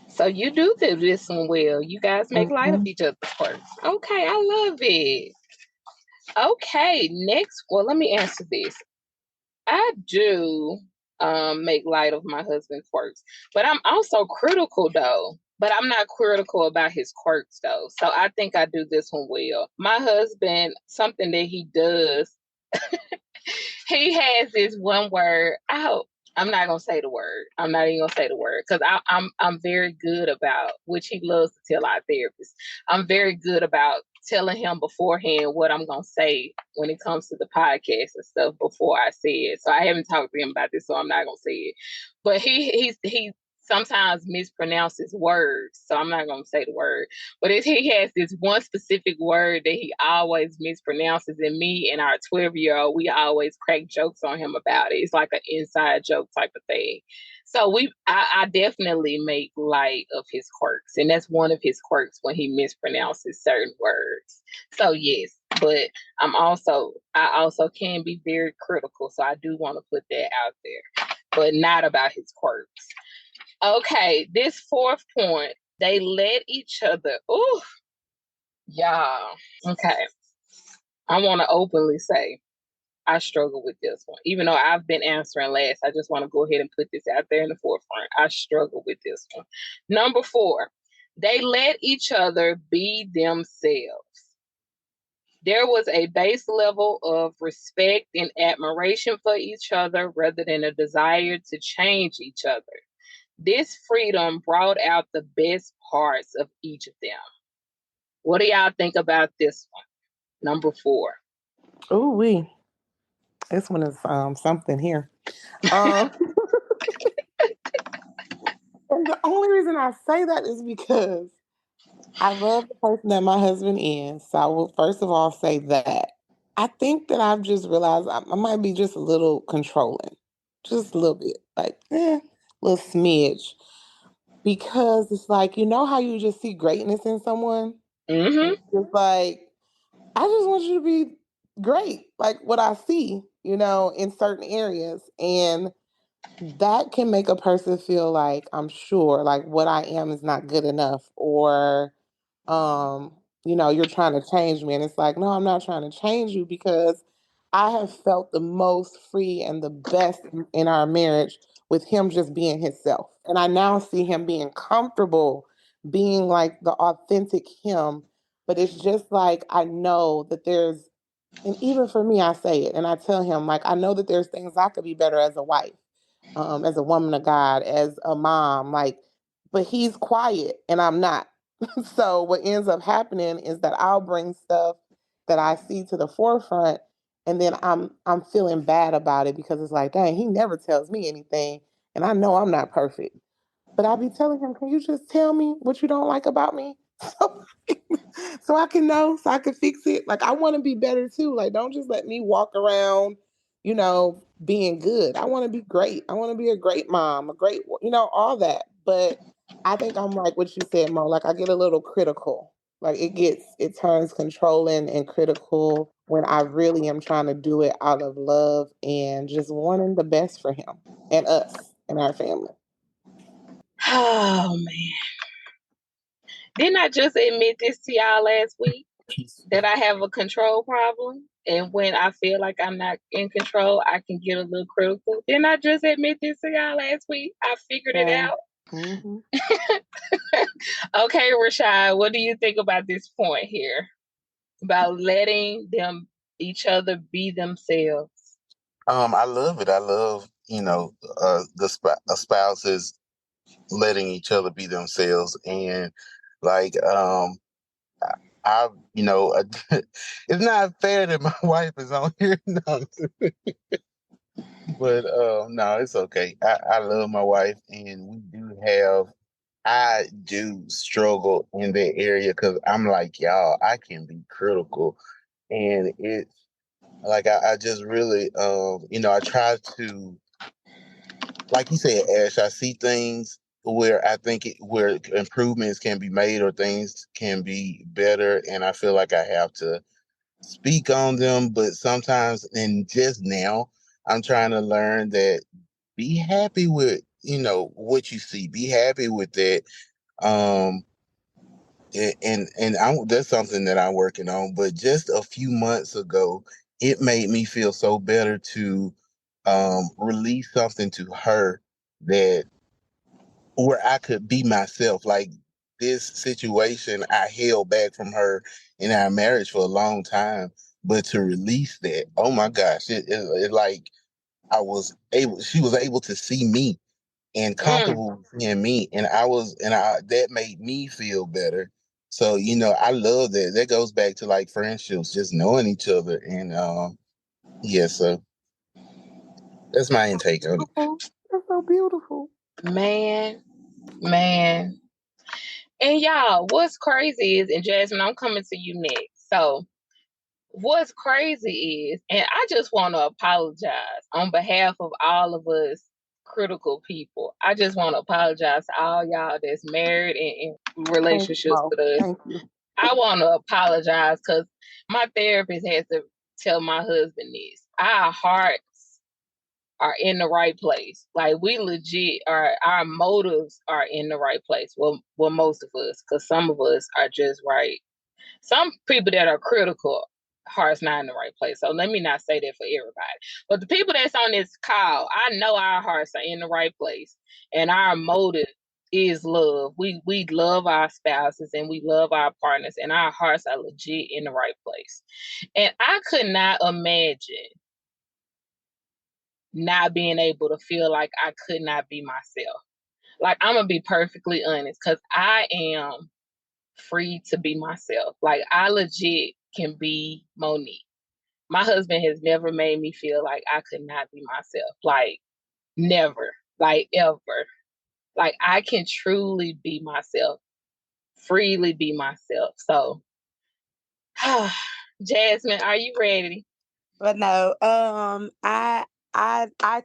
So you do this one well. You guys make light of
Hmm.
each other's quirks. Okay, I love it. Okay, next. Well, let me answer this. I do make light of my husband's quirks, but I'm also critical though. But I'm not critical about his quirks though. So I think I do this one well. My husband, something that he does, he has this one word. I'm not gonna say the word. I'm not even gonna say the word because I'm very good about, which he loves to tell our therapist. I'm very good about telling him beforehand what I'm gonna say when it comes to the podcast and stuff before I say it. So I haven't talked to him about this, so I'm not gonna say it. But he sometimes mispronounces words, so I'm not gonna say the word. But he has this one specific word that he always mispronounces, and me and our 12-year-old, we always crack jokes on him about it. It's like an inside joke type of thing. So I definitely make light of his quirks, and that's one of his quirks when he mispronounces certain words. So yes, but I also can be very critical, so I do want to put that out there, but not about his quirks. Okay, this fourth point, they let each other. Ooh, yeah. Okay, I want to openly say I struggle with this one. Even though I've been answering last, I just want to go ahead and put this out there in the forefront. I struggle with this one. Number four, they let each other be themselves. There was a base level of respect and admiration for each other rather than a desire to change each other. This freedom brought out the best parts of each of them. What do y'all think about this one? Number four.
Ooh wee, this one is something here. Um, and the only reason I say that is because I love the person that my husband is. So I will first of all say that. I think that I've just realized I might be just a little controlling, just a little bit, like, a little smidge. Because it's like, you know how you just see greatness in someone? And
Mm-hmm.
it's just like, I just want you to be great, like what I see, in certain areas. And that can make a person feel like, I'm sure, like what I am is not good enough, or um you're trying to change me. And it's like, no, I'm not trying to change you, because I have felt the most free and the best in our marriage with him just being himself, and I now see him being comfortable being like the authentic him. But it's just like, I know that there's, and even for me, I say it and I tell him, like, I know that there's things I could be better as a wife, as a woman of God, as a mom, like, but he's quiet and I'm not. So what ends up happening is that I'll bring stuff that I see to the forefront, and then I'm feeling bad about it because it's like, dang, he never tells me anything, and I know I'm not perfect. But I'll be telling him, can you just tell me what you don't like about me? So, so I can know, so I can fix it. Like, I want to be better too. Like, don't just let me walk around, being good. I want to be great. I want to be a great mom, a great, all that. But I think I'm like what you said, Mo. Like, I get a little critical. Like, it turns controlling and critical when I really am trying to do it out of love and just wanting the best for him and us and our family.
Oh man. Didn't I just admit this to y'all last week that I have a control problem? And when I feel like I'm not in control, I can get a little critical. Didn't I just admit this to y'all last week? I figured it
Okay.
out.
Mm-hmm.
Okay, Rashad, what do you think about this point here? About letting them each other be themselves.
I love it. I love, the spouses letting each other be themselves, and like, I, it's not fair that my wife is on here. No, but no, it's okay. I love my wife, and I do struggle in that area because I'm like y'all. I can be critical, and it's like I just really, I try to, like you said, Ash. I see things where I think where improvements can be made or things can be better, and I feel like I have to speak on them. But sometimes, and just now, I'm trying to learn that be happy with what you see. Be happy with that. Um, and that's something that I'm working on. But just a few months ago, it made me feel so better to release something to her that where I could be myself. Like this situation, I held back from her in our marriage for a long time, but to release that, oh my gosh, it like she was able to see me and
Mm,
comfortable in me, and that made me feel better. So I love that. That goes back to like friendships, just knowing each other, and yeah. So that's my intake on it.
Beautiful. That's so beautiful.
man, man. And y'all, what's crazy is, and Jasmine, I'm coming to you next. So, what's crazy is, and I just want to apologize on behalf of all of us critical people. I just want to apologize to all y'all that's married and in
Thank you,
relationships
Mo.
with us.
Thank you.
I want to apologize because my therapist had to tell my husband this. Our hearts are in the right place. Like we legit are, our motives are in the right place. Well, most of us, because some of us are just right. Some people that are critical, heart's not in the right place. So let me not say that for everybody. But the people that's on this call, I know our hearts are in the right place, and our motive is love. We love our spouses and we love our partners, and our hearts are legit in the right place. And I could not imagine not being able to feel like I could not be myself. Like I'm gonna be perfectly honest, because I am free to be myself. Like I legit can be Monique. My husband has never made me feel like I could not be myself. Like never. Like ever. Like I can truly be myself, freely be myself. So Jasmine, are you ready?
But no, I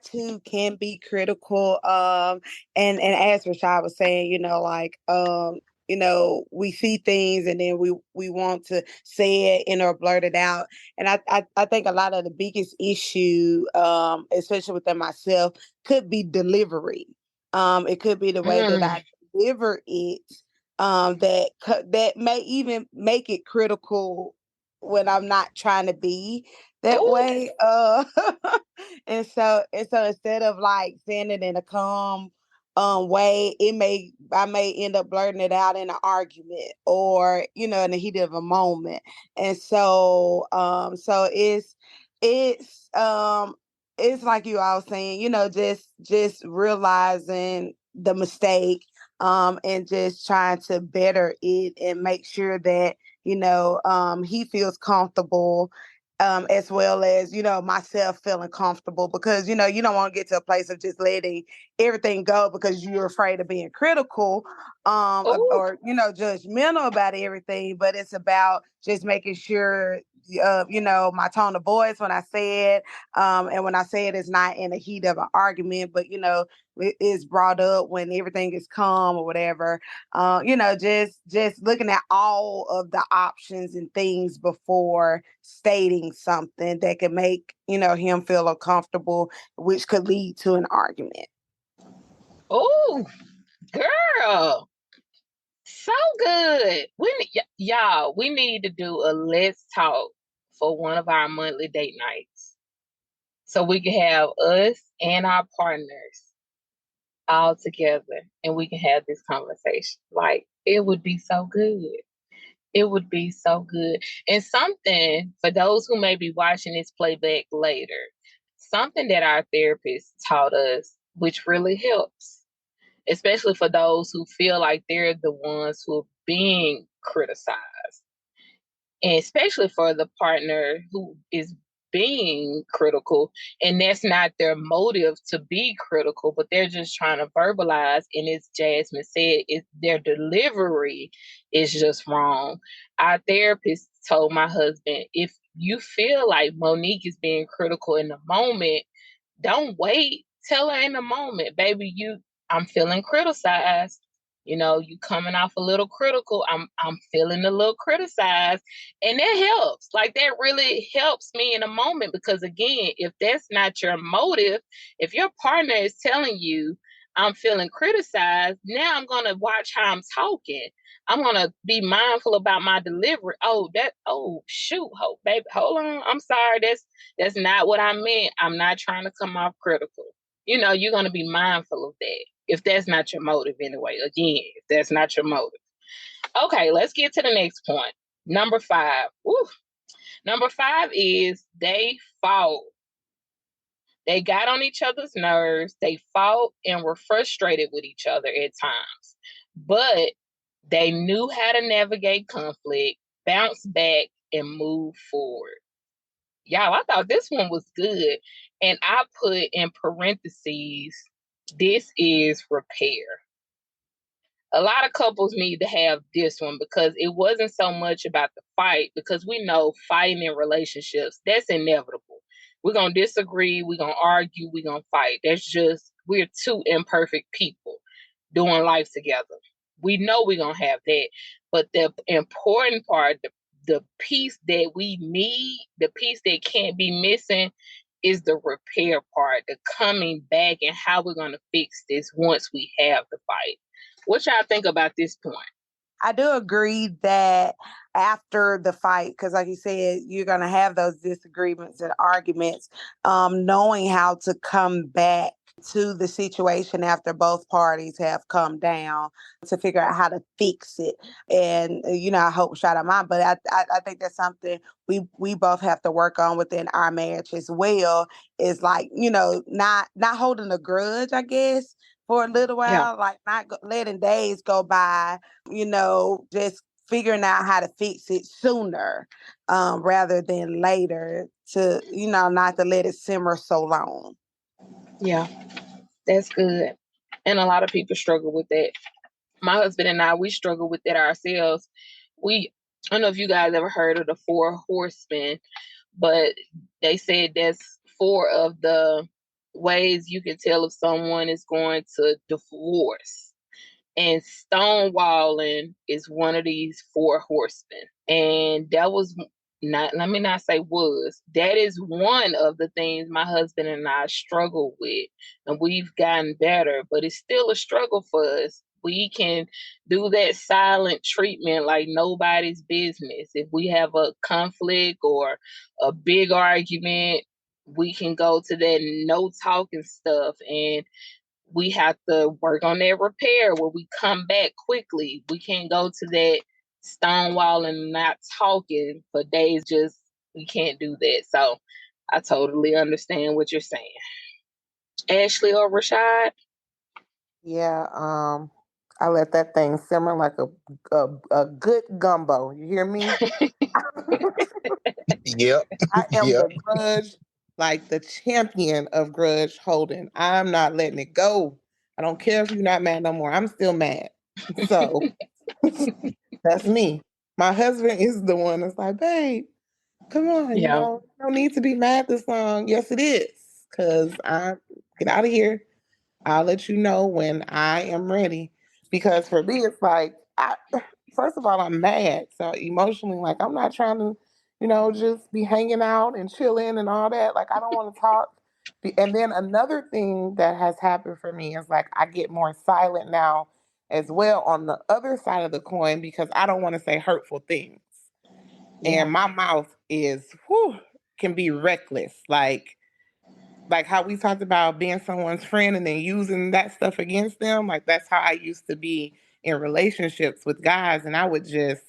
too can be critical. And as Rashad was saying, we see things and then we want to say it and or blurt it out. And I think a lot of the biggest issue, especially within myself, could be delivery. It could be the way that
Mm.
I deliver it. That may even make it critical when I'm not trying to be that
Ooh.
way. And so instead of like saying it in a calm way, I may end up blurting it out in an argument or in the heat of a moment. And so it's like you all saying, just realizing the mistake, and just trying to better it and make sure that he feels comfortable, as well as, myself feeling comfortable because, you don't want to get to a place of just letting everything go because you're afraid of being critical,
Oh,
judgmental about everything. But it's about just making sure, my tone of voice when I say it, and when I say it, it's not in the heat of an argument, but, it is brought up when everything is calm or whatever. Just looking at all of the options and things before stating something that could make, him feel uncomfortable, which could lead to an argument.
oh, girl. So good. Y'all, we need to do a let's talk for one of our monthly date nights. So we can have us and our partners all together and we can have this conversation. Like, it would be so good. It would be so good. And something for those who may be watching this playback later, something that our therapist taught us, which really helps, especially for those who feel like they're the ones who are being criticized, and especially for the partner who is being critical and that's not their motive to be critical, but they're just trying to verbalize, and as Jasmine said, their delivery is just wrong. Our therapist told my husband, if you feel like Monique is being critical in the moment, don't wait. Tell her in the moment, baby, I'm feeling criticized. You coming off a little critical. I'm feeling a little criticized. And that helps. Like, that really helps me in a moment, because again, if that's not your motive, if your partner is telling you I'm feeling criticized, now I'm gonna watch how I'm talking. I'm gonna be mindful about my delivery. Oh shoot, baby, hold on. I'm sorry. That's not what I meant. I'm not trying to come off critical. You're gonna be mindful of that. If that's not your motive anyway. Again, if that's not your motive. Okay, let's get to the next point. Number 5. Woo. Number 5 is they fought. They got on each other's nerves. They fought and were frustrated with each other at times. But they knew how to navigate conflict, bounce back, and move forward. Y'all, I thought this one was good. And I put in parentheses, this is repair. A lot of couples need to have this one, because it wasn't so much about the fight, because we know fighting in relationships, that's inevitable. We're going to disagree, we're going to argue, we're going to fight. That's just, we're two imperfect people doing life together. We know we're going to have that. But the important part, the piece that we need, the piece that can't be missing, is the repair part, the coming back and how we're going to fix this once we have the fight. What y'all think about this point?
I do agree that after the fight, because like you said, you're going to have those disagreements and arguments, knowing how to come back to the situation after both parties have come down to figure out how to fix it. And, I hope shout out mine, but I think that's something we both have to work on within our marriage as well, is like, not holding a grudge, I guess, for a little
Yeah.
while, like not letting days go by, just figuring out how to fix it sooner, rather than later, to, not to let it simmer so long.
Yeah, that's good. And a lot of people struggle with that. My husband and I, we struggle with that ourselves. I don't know if you guys ever heard of the 4 horsemen, but they said that's 4 of the ways you can tell if someone is going to divorce. And stonewalling is one of these 4 horsemen. And that was not, let me not say was, that is one of the things my husband and I struggle with. And we've gotten better, but it's still a struggle for us. We can do that silent treatment like nobody's business. If we have a conflict or a big argument, we can go to that no talking stuff, and we have to work on that repair where we come back quickly. We can't go to that stonewall and not talking for days. Just, we can't do that. So I totally understand what you're saying. Ashley or Rashad?
Yeah, I let that thing simmer like a good gumbo. You hear me?
Yep.
I am
Yep.
the grudge, like the champion of grudge holding. I'm not letting it go. I don't care if you're not mad no more. I'm still mad. So that's me. My husband is the one that's like, babe, come on,
Yeah.
no need to be mad this long. Yes, it is. Cause I get out of here. I'll let you know when I am ready. Because for me, it's like, first of all, I'm mad. So emotionally, like, I'm not trying to, just be hanging out and chilling and all that. Like, I don't want to talk. And then another thing that has happened for me is like, I get more silent now as well on the other side of the coin because I don't want to say hurtful things.
Yeah.
And my mouth can be reckless. Like how we talked about being someone's friend and then using that stuff against them. Like that's how I used to be in relationships with guys, and I would just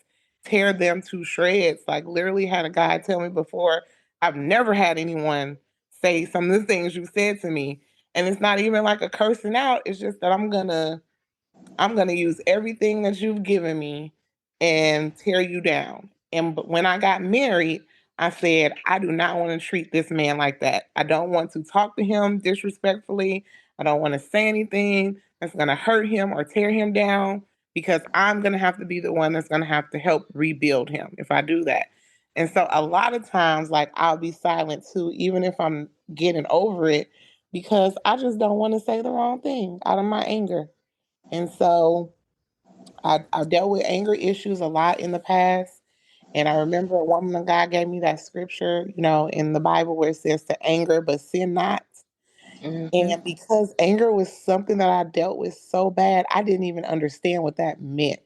tear them to shreds. Like literally had a guy tell me before, I've never had anyone say some of the things you said to me. And it's not even like a cursing out. It's just that I'm gonna use everything that you've given me and tear you down. And when I got married, I said, I do not want to treat this man like that. I don't want to talk to him disrespectfully. I don't want to say anything that's gonna hurt him or tear him down because I'm gonna have to be the one that's gonna have to help rebuild him if I do that. And so a lot of times, like I'll be silent too, even if I'm getting over it, because I just don't want to say the wrong thing out of my anger. And so I dealt with anger issues a lot in the past. And I remember a woman of God gave me that scripture, in the Bible where it says to anger, but sin not.
Mm-hmm.
And because anger was something that I dealt with so bad, I didn't even understand what that meant.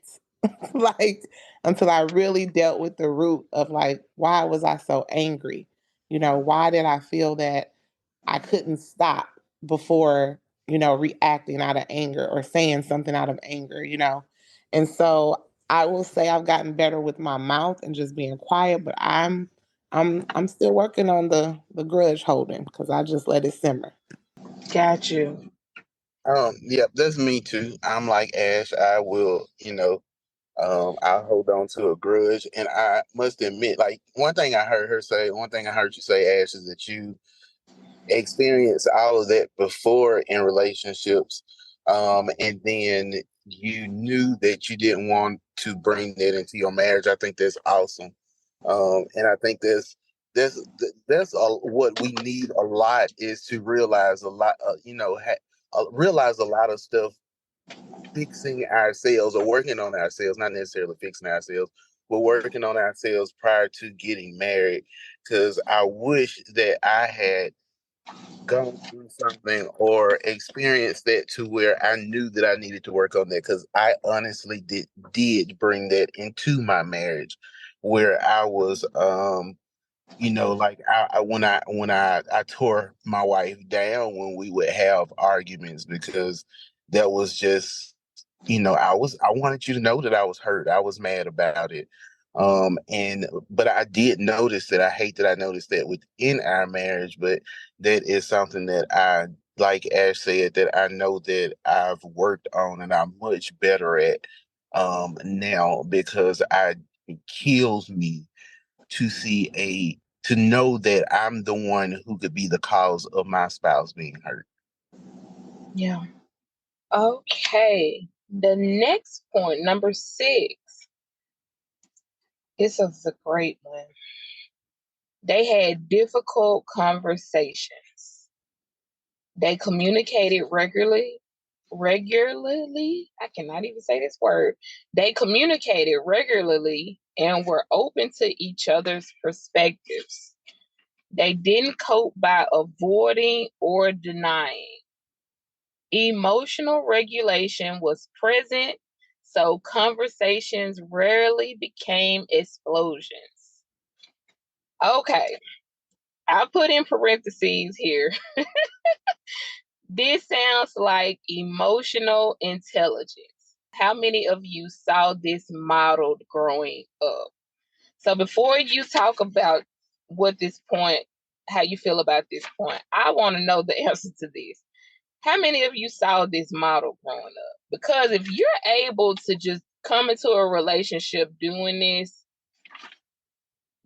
Like until I really dealt with the root of like, why was I so angry? Why did I feel that I couldn't stop before, reacting out of anger or saying something out of anger. And so I will say I've gotten better with my mouth and just being quiet, but I'm still working on the grudge holding because I just let it simmer.
Got you.
Yep, that's me too. I'm like Ash. I will, I hold on to a grudge, and I must admit, like one thing I heard you say, Ash, is that you experience all of that before in relationships, and then you knew that you didn't want to bring that into your marriage. I think that's awesome, and I think that's what we need a lot is to realize a lot, realize a lot of stuff fixing ourselves or working on ourselves, not necessarily fixing ourselves, but working on ourselves prior to getting married. Because I wish that I had gone through something or experienced that to where I knew that I needed to work on that, because I honestly did bring that into my marriage where I was like I tore my wife down when we would have arguments, because that was just, I wanted you to know that I was hurt. I was mad about it. And but I did notice that, I hate that I noticed that within our marriage, but that is something that I, like Ash said, that I know that I've worked on and I'm much better at now, because it kills me to know that I'm the one who could be the cause of my spouse being hurt.
Yeah. Okay. The next point, number 6. This is a great one. They had difficult conversations. They communicated regularly. Regularly, I cannot even say this word. They communicated regularly and were open to each other's perspectives. They didn't cope by avoiding or denying. Emotional regulation was present, so conversations rarely became explosions. Okay, I put in parentheses here. This sounds like emotional intelligence. How many of you saw this modeled growing up? So before you talk about what this point, how you feel about this point, I want to know the answer to this. How many of you saw this model growing up? Because if you're able to just come into a relationship doing this,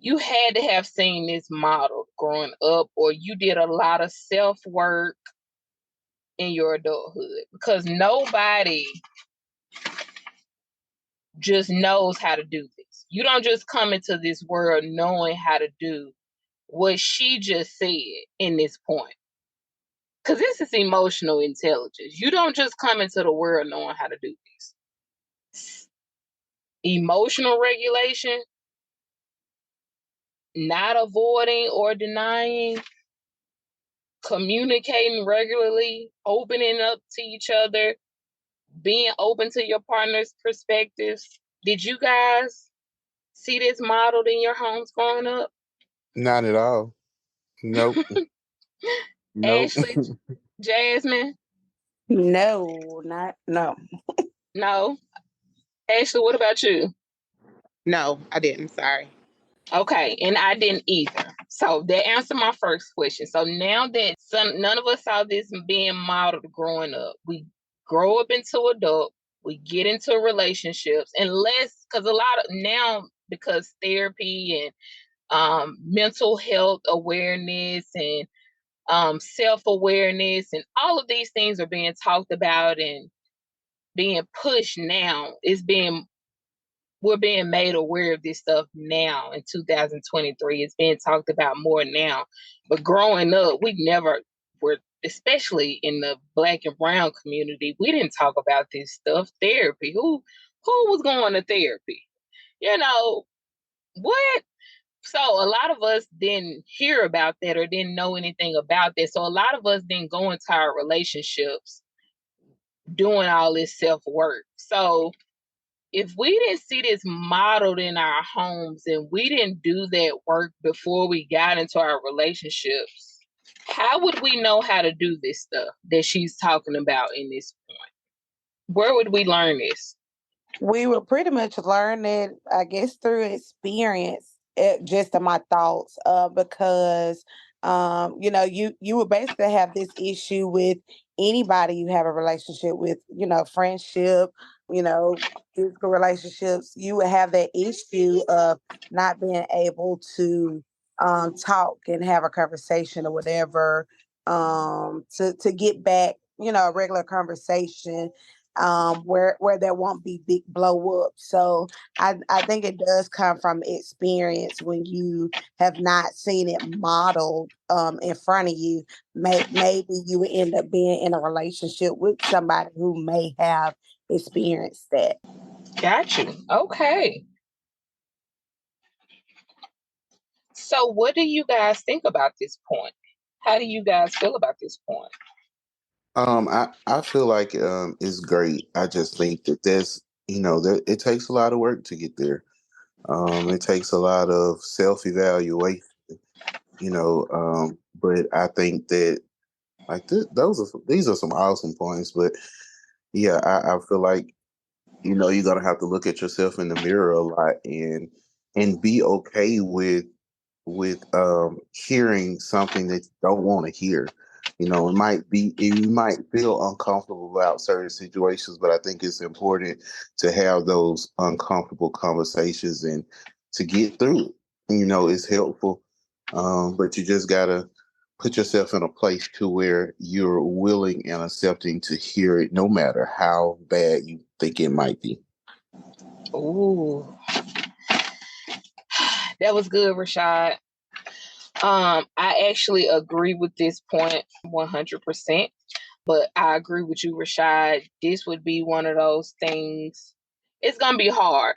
you had to have seen this model growing up, or you did a lot of self-work in your adulthood, because nobody just knows how to do this. You don't just come into this world knowing how to do what she just said in this point. Because this is emotional intelligence. You don't just come into the world knowing how to do this. Emotional regulation, not avoiding or denying, communicating regularly, opening up to each other, being open to your partner's perspectives. Did you guys see this modeled in your homes growing up?
Not at all. Nope. Nope.
Ashley, Jasmine?
No, not no.
No. Ashley, what about you?
No, I didn't. Sorry.
Okay, and I didn't either. So that answered my first question. So now that none of us saw this being modeled growing up, we grow up into adult, we get into relationships, unless because a lot of now because therapy and mental health awareness and self-awareness and all of these things are being talked about and being pushed now. We're being made aware of this stuff now in 2023. It's being talked about more now. But growing up, we never were, especially in the Black and brown community, we didn't talk about this stuff. Therapy. Who was going to therapy? You know, what? So a lot of us didn't hear about that or didn't know anything about that. So a lot of us didn't go into our relationships doing all this self-work. So if we didn't see this modeled in our homes and we didn't do that work before we got into our relationships, how would we know how to do this stuff that she's talking about in this point? Where would we learn this?
We would pretty much learn it, I guess, through experience. Just in my thoughts, because you would basically have this issue with anybody you have a relationship with, friendship, you know, physical relationships. You would have that issue of not being able to talk and have a conversation or whatever, to get back, a regular conversation, where there won't be big blow up. So I think it does come from experience when you have not seen it modeled in front of you. Maybe you would end up being in a relationship with somebody who may have experienced that.
Got you. Okay. So what do you guys think about this point? How do you guys feel about this point?
I feel like it's great. I just think that that it takes a lot of work to get there. It takes a lot of self evaluation, but I think that like these are some awesome points. But yeah, I feel like you're gonna have to look at yourself in the mirror a lot and be okay with hearing something that you don't want to hear. You might feel uncomfortable about certain situations, but I think it's important to have those uncomfortable conversations and to get through it. It's helpful. But you just gotta put yourself in a place to where you're willing and accepting to hear it, no matter how bad you think it might be.
Ooh, that was good, Rashad. I actually agree with this point 100%. But I agree with you, Rashad. This would be one of those things. It's gonna be hard.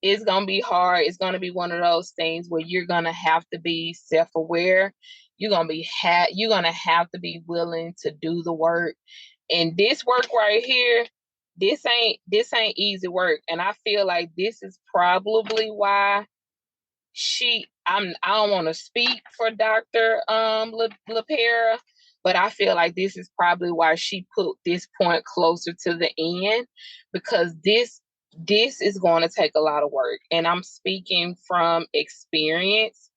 It's gonna be hard. It's gonna be one of those things where you're gonna have to be self-aware. You're gonna have to be willing to do the work. And this work right here, this ain't easy work. And I feel like this is probably why I don't want to speak for Dr. LaPera, but I feel like this is probably why she put this point closer to the end, because this is going to take a lot of work. And I'm speaking from experience,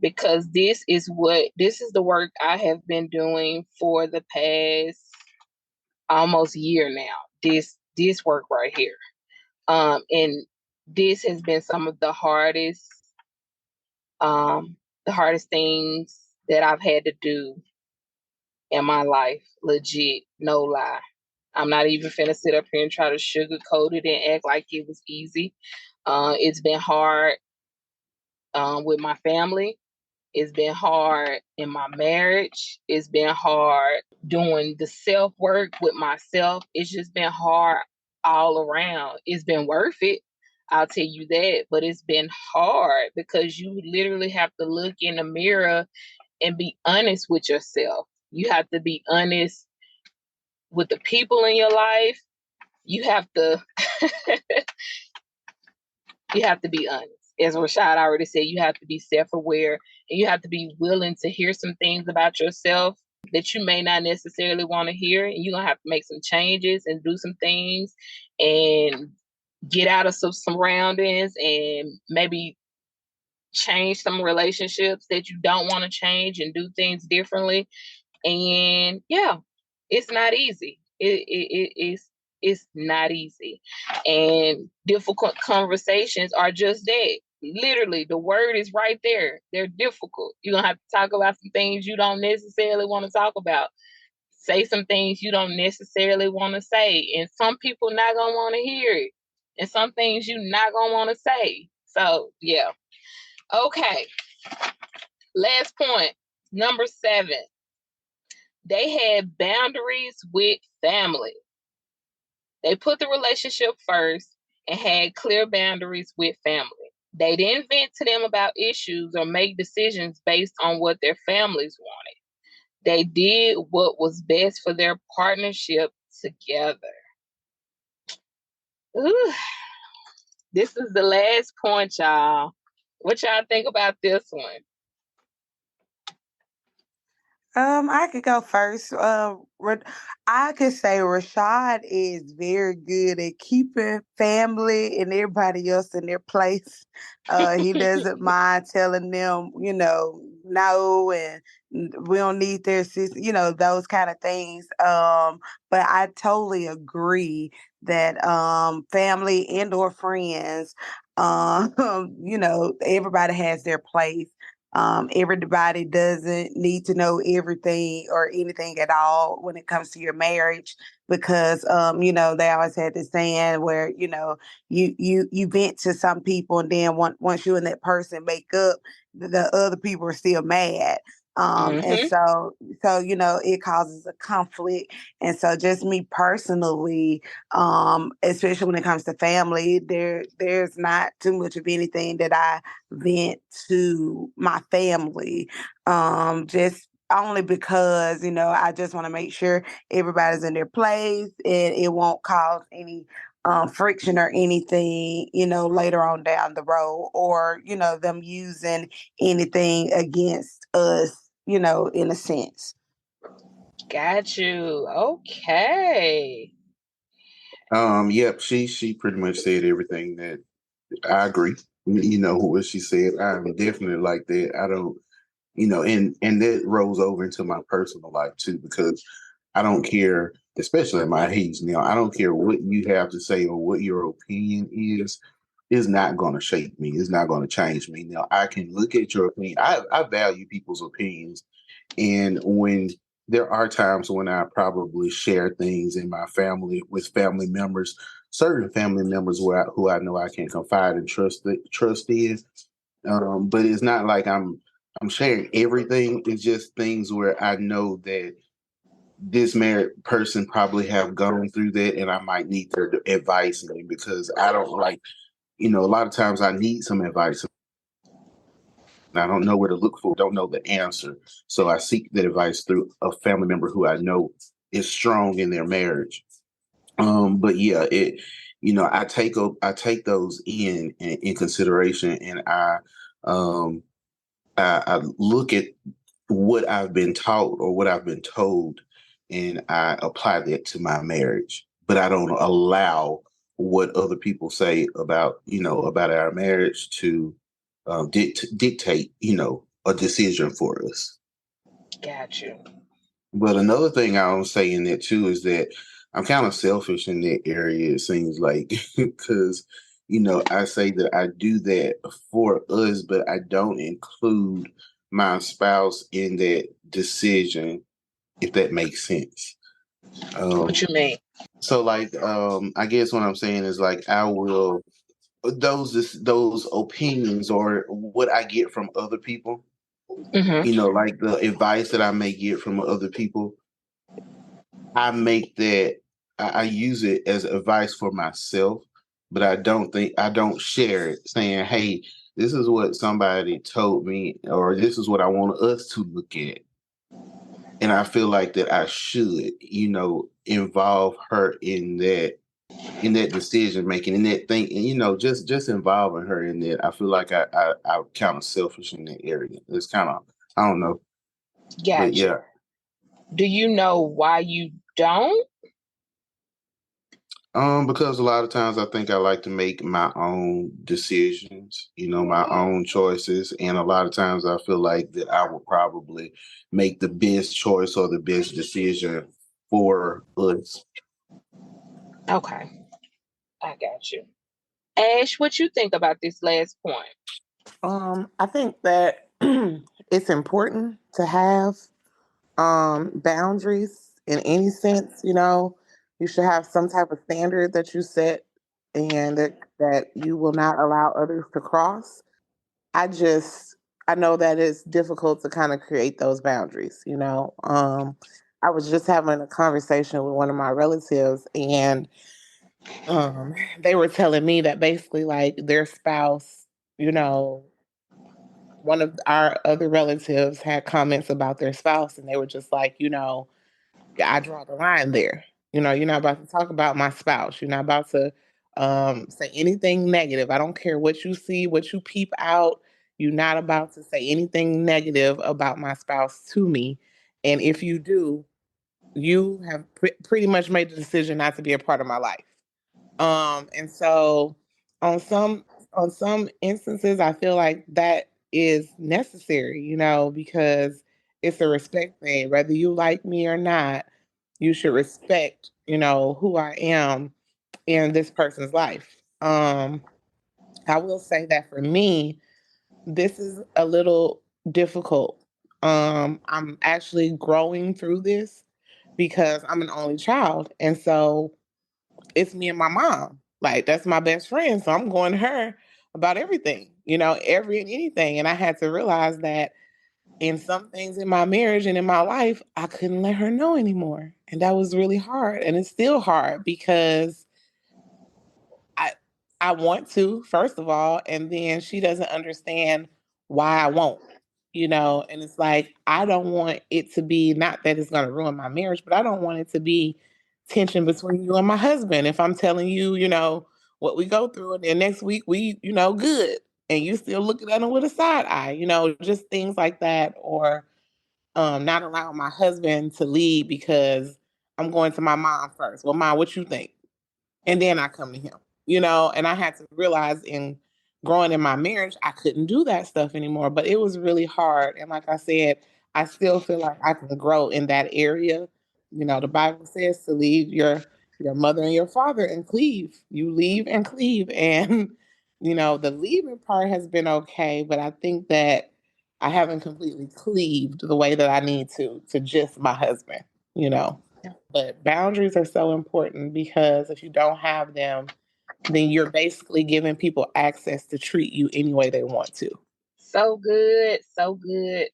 because this is the work I have been doing for the past almost year now. This work right here. And this has been some of the hardest The hardest things that I've had to do in my life, legit, no lie. I'm not even finna sit up here and try to sugarcoat it and act like it was easy. It's been hard with my family. It's been hard in my marriage. It's been hard doing the self work with myself. It's just been hard all around. It's been worth it. I'll tell you that. But it's been hard because you literally have to look in the mirror and be honest with yourself. You have to be honest with the people in your life. You have to you have to be honest. As Rashad already said, you have to be self-aware and you have to be willing to hear some things about yourself that you may not necessarily want to hear. And you're going to have to make some changes and do some things and get out of some surroundings and maybe change some relationships that you don't want to change and do things differently. And yeah, it's not easy. It's not easy. And difficult conversations are just that. Literally, the word is right there. They're difficult. You're gonna have to talk about some things you don't necessarily want to talk about. Say some things you don't necessarily want to say. And some people not gonna want to hear it. And some things you not gonna want to say. So yeah. Okay. Last point. Number 7. They had boundaries with family. They put the relationship first and had clear boundaries with family. They didn't vent to them about issues or make decisions based on what their families wanted. They did what was best for their partnership together. Ooh, this is the last point, y'all. What y'all think about this one?
I could go first. I could say Rashad is very good at keeping family and everybody else in their place. He doesn't mind telling them, no, and we don't need their assistance, those kind of things. But I totally agree that family and or friends, everybody has their place. Everybody doesn't need to know everything or anything at all when it comes to your marriage because they always had this saying where you vent to some people and then once you and that person make up, the other people are still mad. And
Mm-hmm.
so it causes a conflict. And so just me personally, especially when it comes to family, there's not too much of anything that I vent to my family. Just only because, I just want to make sure everybody's in their place and it won't cause any friction or anything, later on down the road or, them using anything against us, in a sense.
Got you. Okay.
Yep, she pretty much said everything that I agree. What she said. I'm definitely like that. I don't, and that rolls over into my personal life too, because I don't care, especially at my age now, I don't care what you have to say or what your opinion is not going to shape me. It's not going to change me. Now, I can look at your opinion. I value people's opinions. And when there are times when I probably share things in my family with family members, certain family members who I know I can confide and trust in. But it's not like I'm sharing everything. It's just things where I know that this married person probably have gone through that, and I might need their advice because I don't like, a lot of times I need some advice. And I don't know where to look for, don't know the answer. So I seek that advice through a family member who I know is strong in their marriage. But yeah, I take those in consideration, and um, I look at what I've been taught or what I've been told, and I apply that to my marriage. But I don't allow what other people say about our marriage to dictate, a decision for us.
Got you.
But another thing I'll say in that too is that I'm kind of selfish in that area. It seems like because I say that I do that for us, but I don't include my spouse in that decision, if that makes sense.
What you mean?
So like I guess what I'm saying is like I will those opinions or what I get from other people, like the advice that I may get from other people, I make that I use it as advice for myself, but I don't share it saying, hey, this is what somebody told me, or this is what I want us to look at. And I feel like that I should, involve her in that decision making, in that thing, and just involving her in that. I feel like I'm kind of selfish in that area. It's kind of, I don't know, but
Gotcha.
yeah.
Do you know why you don't?
Because a lot of times I think I like to make my own decisions, my own choices, and a lot of times I feel like that I will probably make the best choice or the best decision for us.
Okay, I got you. Ash, what you think about this last point?
I think that it's important to have boundaries in any sense. You should have some type of standard that you set and that you will not allow others to cross. I just I know that it's difficult to kind of create those boundaries. I was just having a conversation with one of my relatives, and they were telling me that basically like their spouse, you know, one of our other relatives had comments about their spouse, and they were just like, I draw the line there. You're not about to talk about my spouse. You're not about to say anything negative. I don't care what you see, what you peep out. You're not about to say anything negative about my spouse to me. And if you do, you have pretty much made the decision not to be a part of my life. And so on some instances, I feel like that is necessary, because it's a respect thing. Whether you like me or not, you should respect, who I am in this person's life. I will say that for me, this is a little difficult. I'm actually growing through this because I'm an only child. And so it's me and my mom. Like that's my best friend. So I'm going to her about everything, every and anything. And I had to realize that in some things in my marriage and in my life, I couldn't let her know anymore. And that was really hard. And it's still hard because I I want to, first of all, and then she doesn't understand why I won't, and it's like I don't want it to be, not that it's gonna ruin my marriage, but I don't want it to be tension between you and my husband. If I'm telling you, what we go through, and then next week we, good, and you still looking at him with a side eye, just things like that, or not allowing my husband to lead because I'm going to my mom first. Well, mom, what you think? And then I come to him, and I had to realize in growing in my marriage, I couldn't do that stuff anymore. But it was really hard. And like I said, I still feel like I can grow in that area. The Bible says to leave your mother and your father and cleave. You leave and cleave. And, the leaving part has been okay, but I think that I haven't completely cleaved the way that I need to just my husband, you know. But boundaries are so important because if you don't have them, then you're basically giving people access to treat you any way they want to.
So good, so good.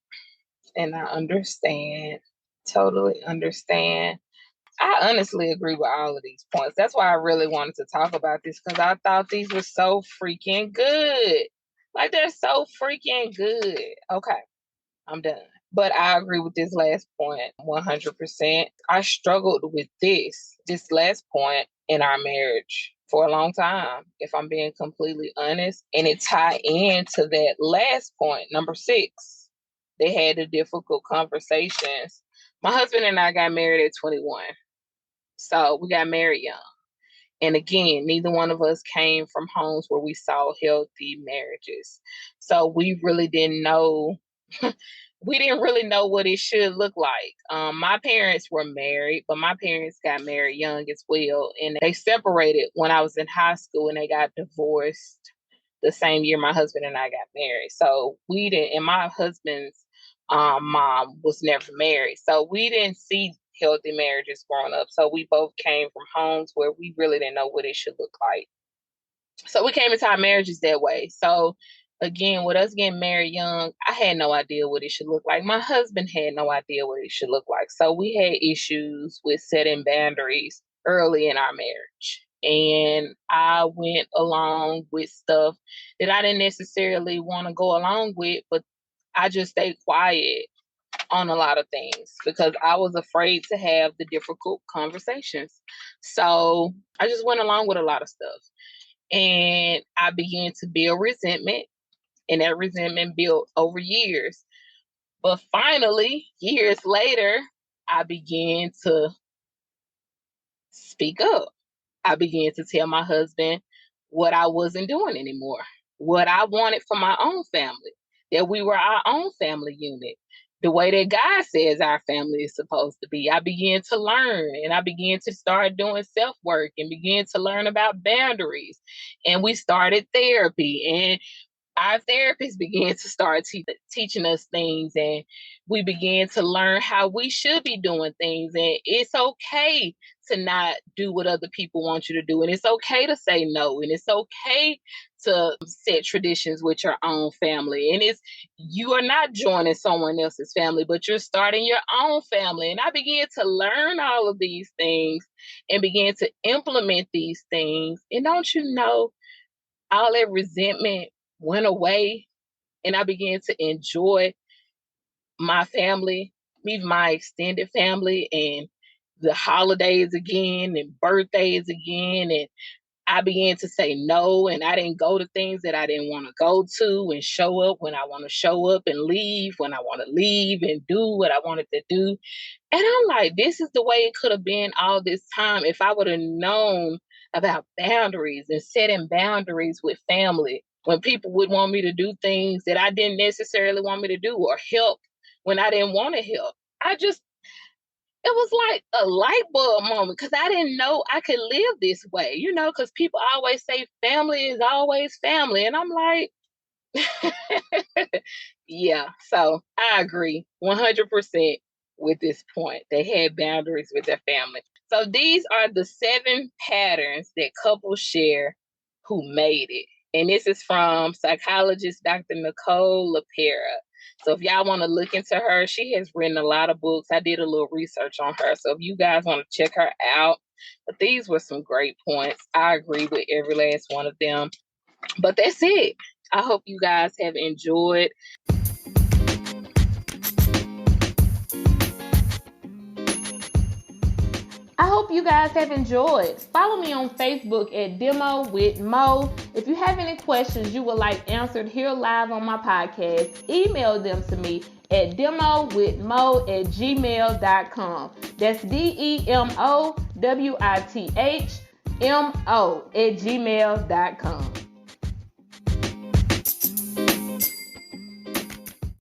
And I understand, totally understand. I honestly agree with all of these points. That's why I really wanted to talk about this because I thought these were so freaking good. Like they're so freaking good. Okay, I'm done. But I agree with this last point 100%. I struggled with this last point in our marriage for a long time, if I'm being completely honest. And it tied into that last point, number 6. They had the difficult conversations. My husband and I got married at 21. So we got married young. And again, neither one of us came from homes where we saw healthy marriages. So we really didn't know we didn't really know what it should look like. My parents were married, but my parents got married young as well. And they separated when I was in high school, and they got divorced the same year my husband and I got married. So we didn't, and my husband's mom was never married. So we didn't see healthy marriages growing up. So we both came from homes where we really didn't know what it should look like. So we came into our marriages that way. So again, with us getting married young, I had no idea what it should look like. My husband had no idea what it should look like. So we had issues with setting boundaries early in our marriage. And I went along with stuff that I didn't necessarily want to go along with, but I just stayed quiet on a lot of things because I was afraid to have the difficult conversations. So I just went along with a lot of stuff. And I began to build resentment, and that resentment built over years. But finally, years later, I began to speak up. I began to tell my husband what I wasn't doing anymore, what I wanted for my own family, that we were our own family unit, the way that God says our family is supposed to be. I began to learn, and I began to start doing self work and began to learn about boundaries. And we started therapy, and our therapist began to start teaching us things, and we began to learn how we should be doing things. And it's okay to not do what other people want you to do. And it's okay to say no. And it's okay to set traditions with your own family. And you are not joining someone else's family, but you're starting your own family. And I began to learn all of these things and began to implement these things. And don't you know, all that resentment went away, and I began to enjoy my family, even my extended family, and the holidays again and birthdays again. And I began to say no, and I didn't go to things that I didn't want to go to, and show up when I want to show up and leave when I want to leave and do what I wanted to do. And I'm like, this is the way it could have been all this time if I would have known about boundaries and setting boundaries with family when people would want me to do things that I didn't necessarily want me to do, or help when I didn't want to help. It was like a light bulb moment because I didn't know I could live this way, because people always say family is always family. And I'm like, yeah, so I agree 100% with this point. They had boundaries with their family. So these are the 7 patterns that couples share who made it. And this is from psychologist Dr. Nicole LaPera. So if y'all want to look into her, she has written a lot of books. I did a little research on her. So if you guys want to check her out, but these were some great points. I agree with every last one of them. But that's it. I hope you guys have enjoyed. I hope you guys have enjoyed. Follow me on Facebook at Demo with Mo. If you have any questions you would like answered here live on my podcast, email them to me at demowithmo@gmail.com. That's DEMOWITHMO@gmail.com.